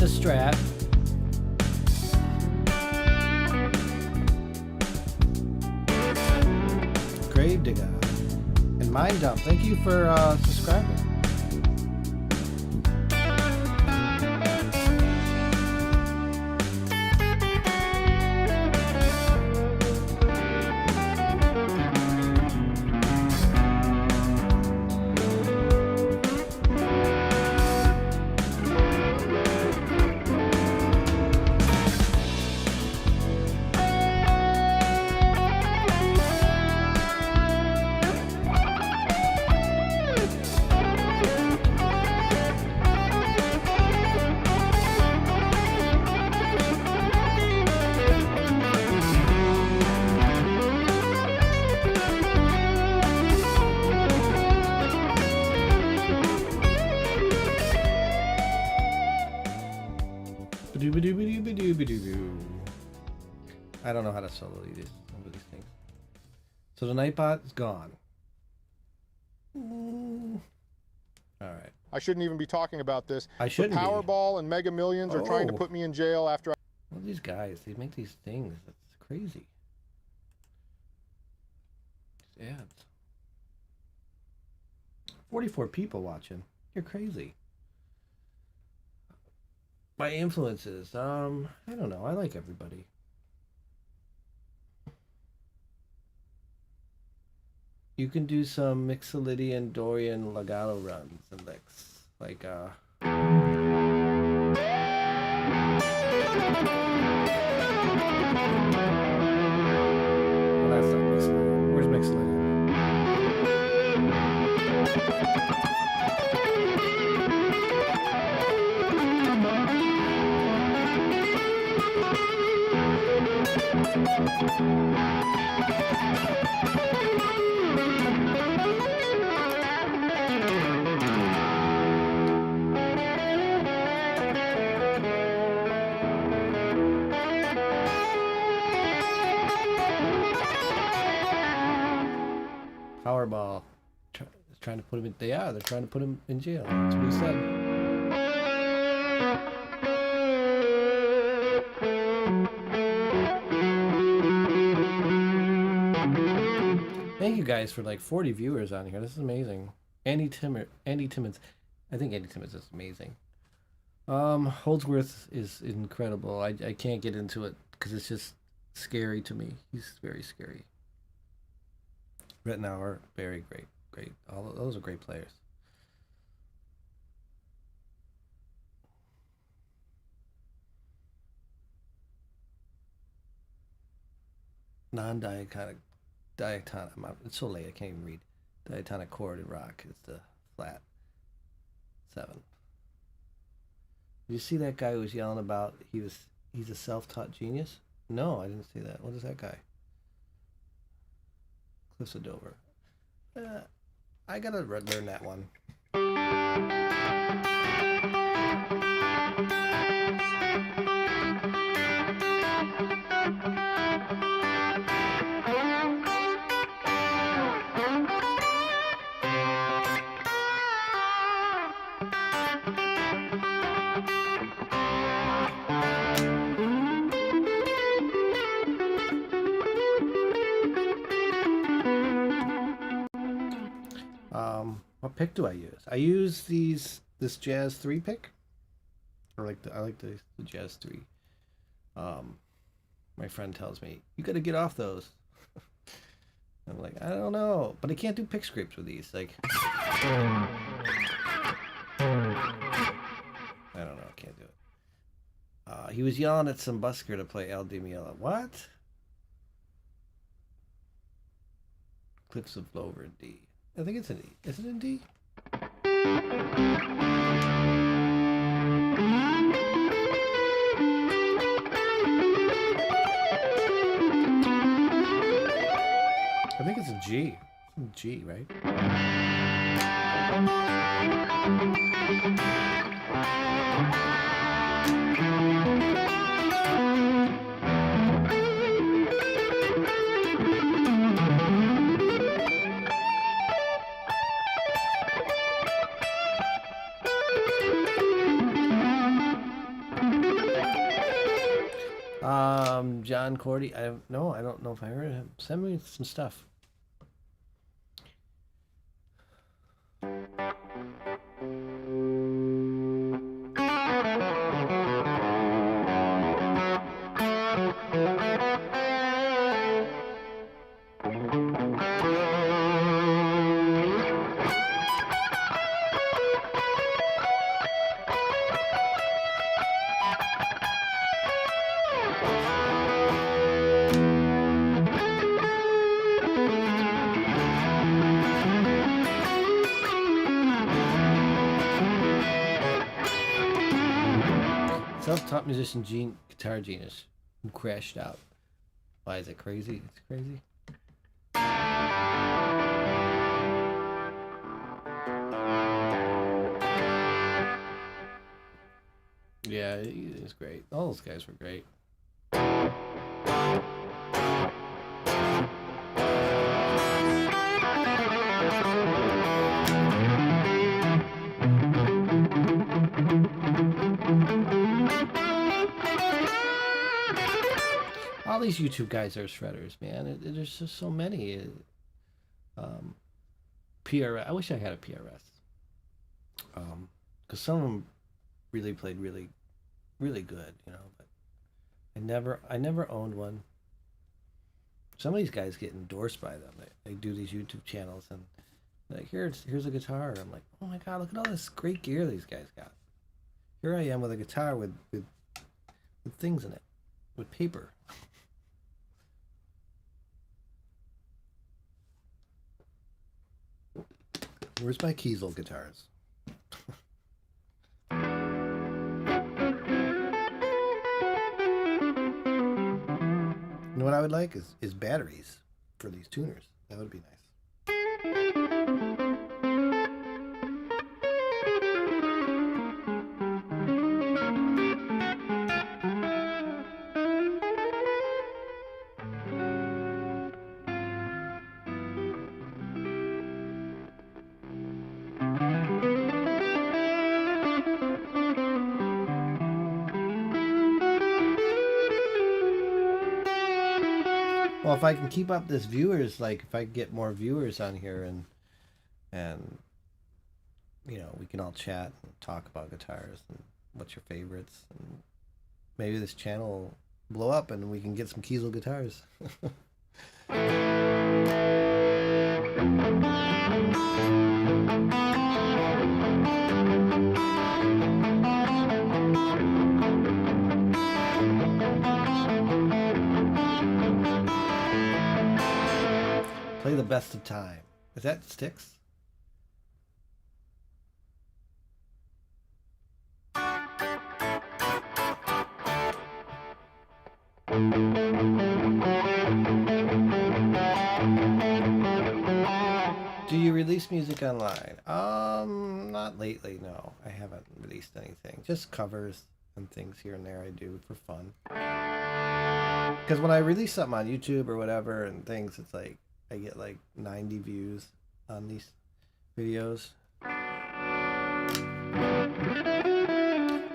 a Strat. Grave Digger. And Mind Dump. Thank you for subscribing. I don't know how to solo these things. So the Nightbot is gone. All right. I shouldn't even be talking about this. I shouldn't. Powerball and Mega Millions are trying to put me in jail after. Well, these guys, they make these things. That's crazy. These ads. 44 people watching. You're crazy. My influences. I don't know. I like everybody. You can do some Mixolydian, Dorian, Legato runs and licks. Like, well, that's not Mixolydian. Where's Mixolydian? Powerball. Trying to put him in. They're trying to put him in jail. That's what he said. Thank you guys for like 40 viewers on here. This is amazing. Andy Timmons. I think Andy Timmons is amazing. Holdsworth is incredible. I can't get into it because it's just scary to me. He's very scary. Rittenauer, very great. All of those are great players. Non-diatonic, it's so late I can't even read. Diatonic chord in rock is the flat 7. Did you see that guy who was yelling about he's a self-taught genius? No, I didn't see that. What is that guy? Cliffs of Dover. I gotta learn that one. What pick do I use? I use this Jazz 3 pick. I like the Jazz 3. My friend tells me, you gotta get off those. I'm like, I don't know. But I can't do pick scrapes with these. Like, I don't know, I can't do it. He was yelling at some busker to play El Di Miela. What? Cliffs of Dover in D. I think it's in E. Is it in D? I think it's in G. It's in G, right? John Cordy. I don't know if I heard him. Send me some stuff. Self-taught musician, guitar genius, who crashed out. Why is it crazy? It's crazy. Yeah, he's great. All those guys were great. All these YouTube guys are shredders, man. There's just so many. PRS. I wish I had a PRS. Because some of them really played really, really good, you know. But I never owned one. Some of these guys get endorsed by them. They do these YouTube channels and like, here's a guitar. I'm like, oh my god, look at all this great gear these guys got. Here I am with a guitar with things in it, with paper. Where's my Kiesel guitars? You know what I would like is batteries for these tuners. That would be nice. Well, if I can keep up this viewers, like if I get more viewers on here and you know, we can all chat and talk about guitars and what's your favorites, and maybe this channel will blow up and we can get some Kiesel guitars. Play the best of time. Is that Styx? Do you release music online? Not lately, no. I haven't released anything. Just covers and things here and there I do for fun. Because when I release something on YouTube or whatever and things, it's like I get like 90 views on these videos. I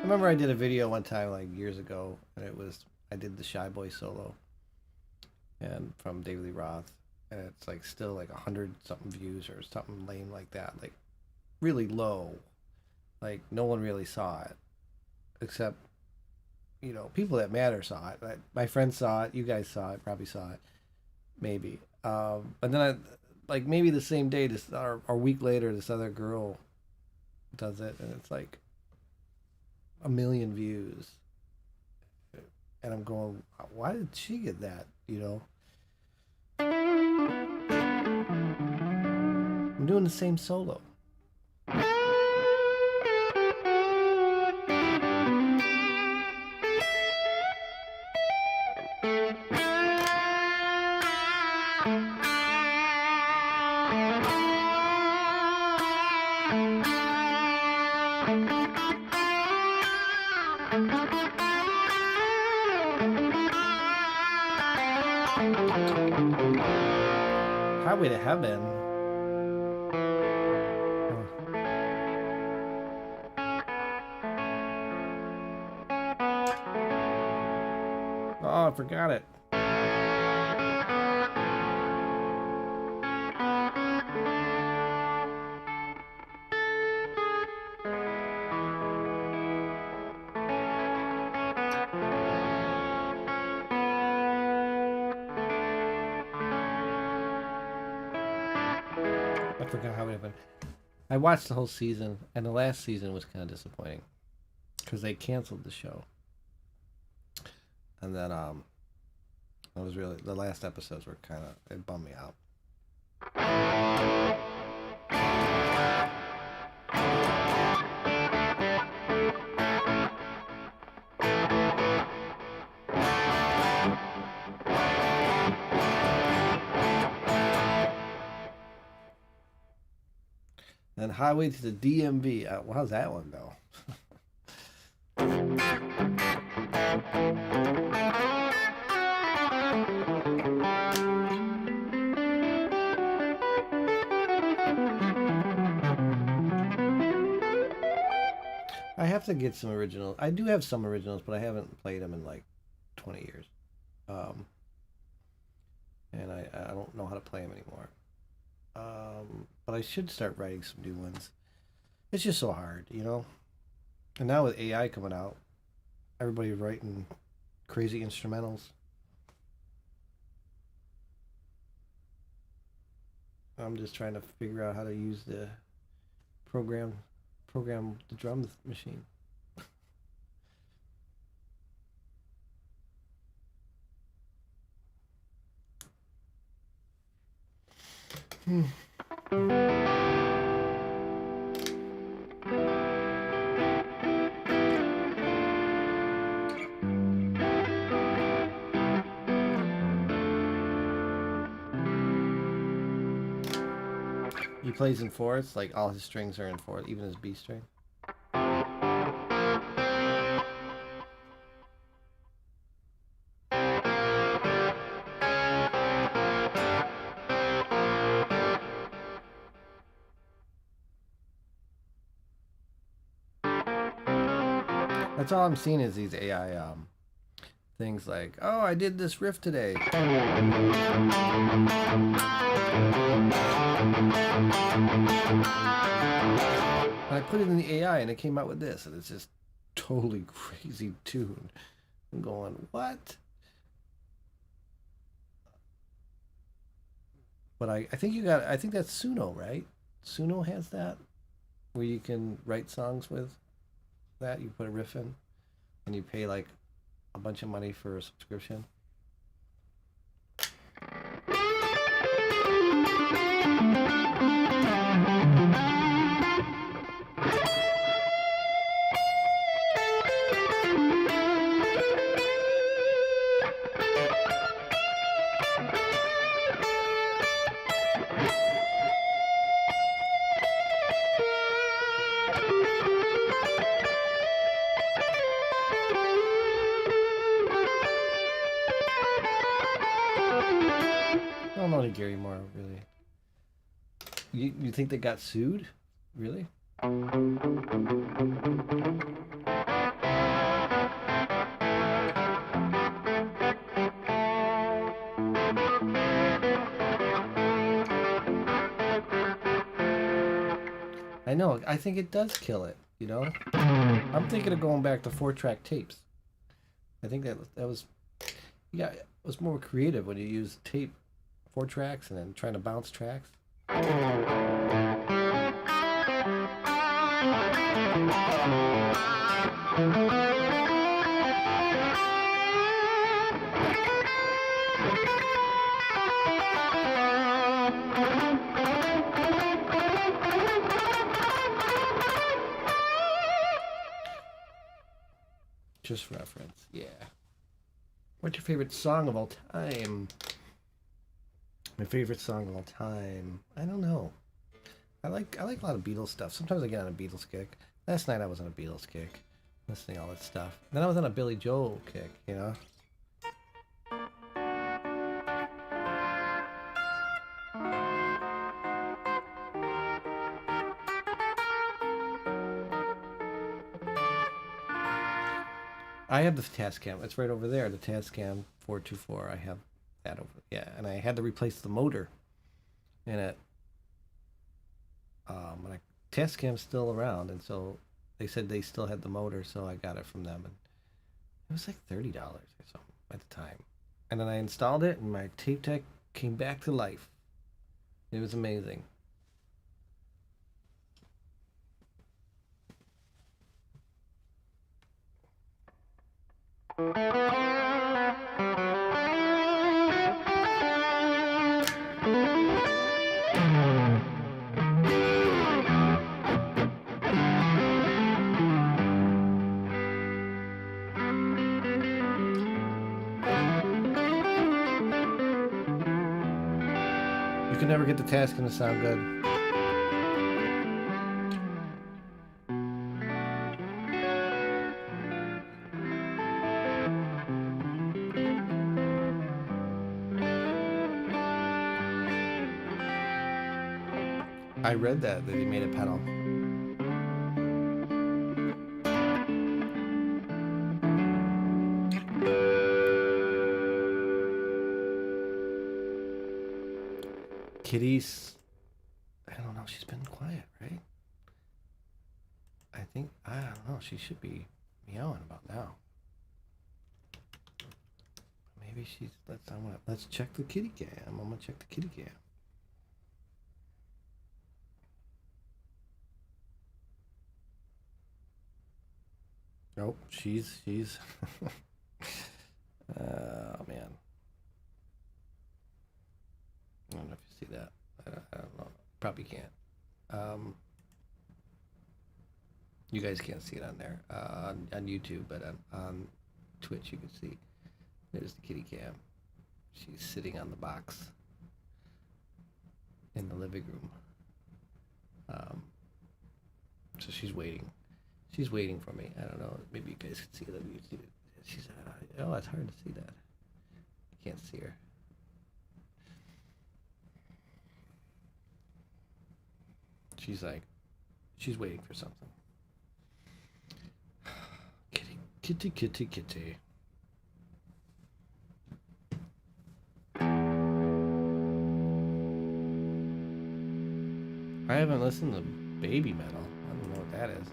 remember I did a video one time like years ago, and I did the Shy Boy solo and from David Lee Roth, and it's like still like 100 something views or something lame like that, like really low. Like no one really saw it except, you know, people that matter saw it. My friends saw it, you guys saw it, probably saw it, maybe. But then like maybe the same day, or a week later, this other girl does it, and it's like 1 million views. And I'm going, why did she get that? You know, I'm doing the same solo. Highway to Heaven. Oh, I forgot it. I forgot how it happened. I watched the whole season, and the last season was kind of disappointing because they canceled the show. And then it was really, the last episodes were kind of, it bummed me out. And Highway to the DMV. Well, how's that one go? I have to get some originals. I do have some originals, but I haven't played them in like 20 years. And I don't know how to play them anymore. But I should start writing some new ones. It's just so hard, you know? And now with AI coming out, everybody's writing crazy instrumentals. I'm just trying to figure out how to use the program the drum machine. He plays in fourths, like all his strings are in fourth, even his B string. That's all I'm seeing is these AI things like, oh, I did this riff today. And I put it in the AI and it came out with this, and it's just totally crazy tune. I'm going, what? But I think I think that's Suno, right? Suno has that, where you can write songs with that. You put a riff in and you pay like a bunch of money for a subscription. I don't know any Gary Moore, really. You think they got sued? Really? I know. I think it does kill it, you know? I'm thinking of going back to 4-track tapes. I think that was... Yeah, it was more creative when you use tape, 4 tracks, and then trying to bounce tracks. Just reference, yeah. What's your favorite song of all time? My favorite song of all time. I don't know. I like a lot of Beatles stuff. Sometimes I get on a Beatles kick. Last night I was on a Beatles kick, listening to all that stuff. Then I was on a Billy Joel kick, you know. I have the Tascam. It's right over there. The Tascam 424. I have that over. Yeah, and I had to replace the motor in it. Tascam's still around, and so they said they still had the motor, so I got it from them, and it was like $30 or something at the time. And then I installed it, and my tape deck came back to life. It was amazing. You can never get the Tascam to sound good. I read that he made a pedal. Kitty's, I don't know, she's been quiet, right? I don't know, she should be meowing about now. Maybe she's, let's check the kitty cam. I'm gonna check the kitty cam. Nope, she's oh man. I don't know if you see that. I don't know. Probably can't. You guys can't see it on there on YouTube, but on Twitch you can see. There's the kitty cam. She's sitting on the box in the living room. So she's waiting. She's waiting for me. I don't know. Maybe you guys can see that. She's oh, it's hard to see that. You can't see her. She's like, she's waiting for something. Kitty, kitty, kitty, kitty. I haven't listened to Baby Metal. I don't know what that is.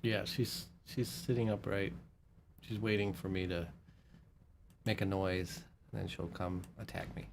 Yeah, she's sitting upright. She's waiting for me to make a noise, and then she'll come attack me.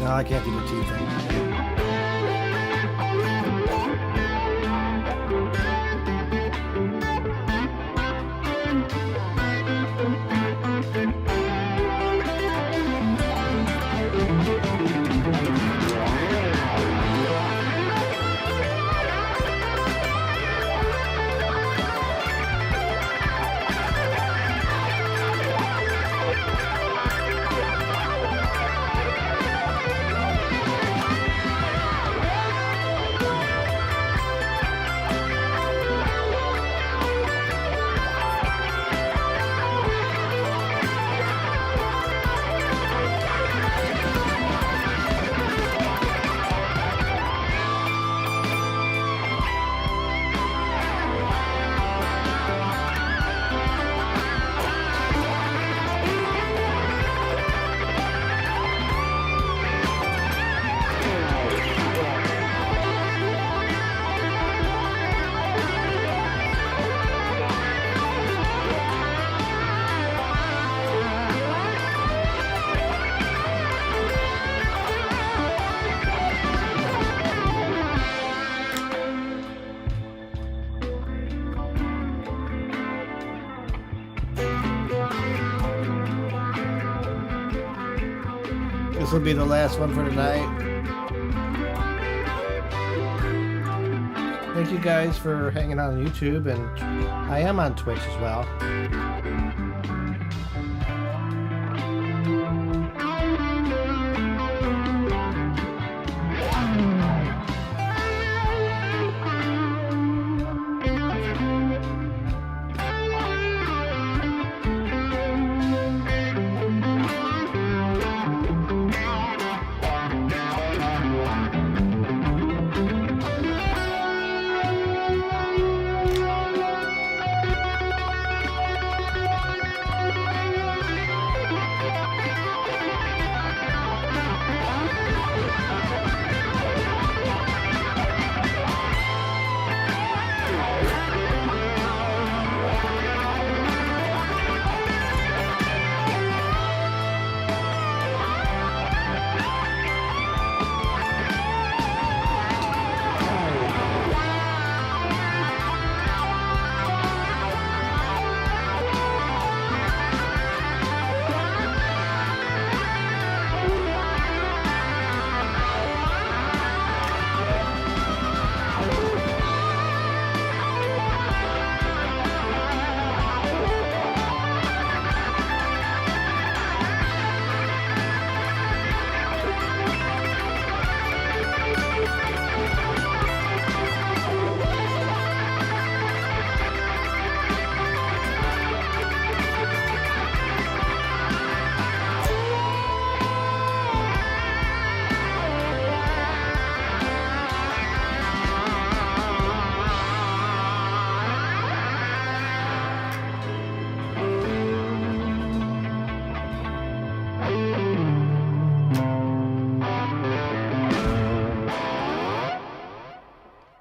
No, I can't do the tea thing. This will be the last one for tonight. Thank you guys for hanging out on YouTube, and I am on Twitch as well.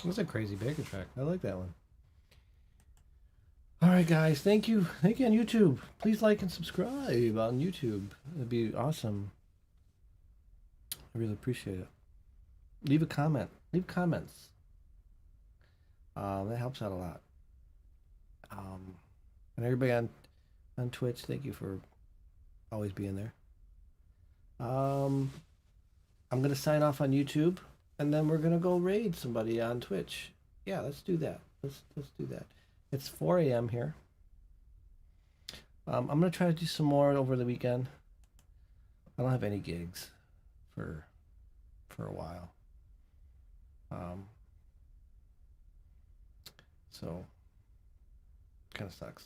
That's a crazy baker track. I like that one. All right, guys. Thank you. Thank you on YouTube. Please like and subscribe on YouTube. It'd be awesome. I really appreciate it. Leave a comment. Leave comments. That helps out a lot. And everybody on Twitch, thank you for always being there. I'm gonna sign off on YouTube, and then we're gonna go raid somebody on Twitch. Yeah, let's do that. Let's do that. It's 4 a.m. here. I'm gonna try to do some more over the weekend. I don't have any gigs for a while. So kind of sucks.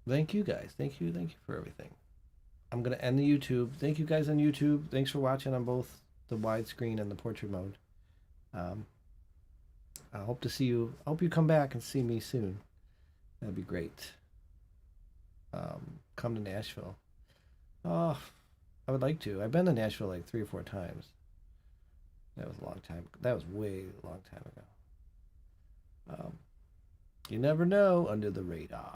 Thank you guys. Thank you for everything. I'm gonna end the YouTube. Thank you guys on YouTube. Thanks for watching on both the widescreen and the portrait mode. I hope to see you. I hope you come back and see me soon. That'd be great. Come to Nashville. Oh, I would like to. I've been to Nashville like 3 or 4 times. That was a long time. That was way a long time ago. You never know under the radar.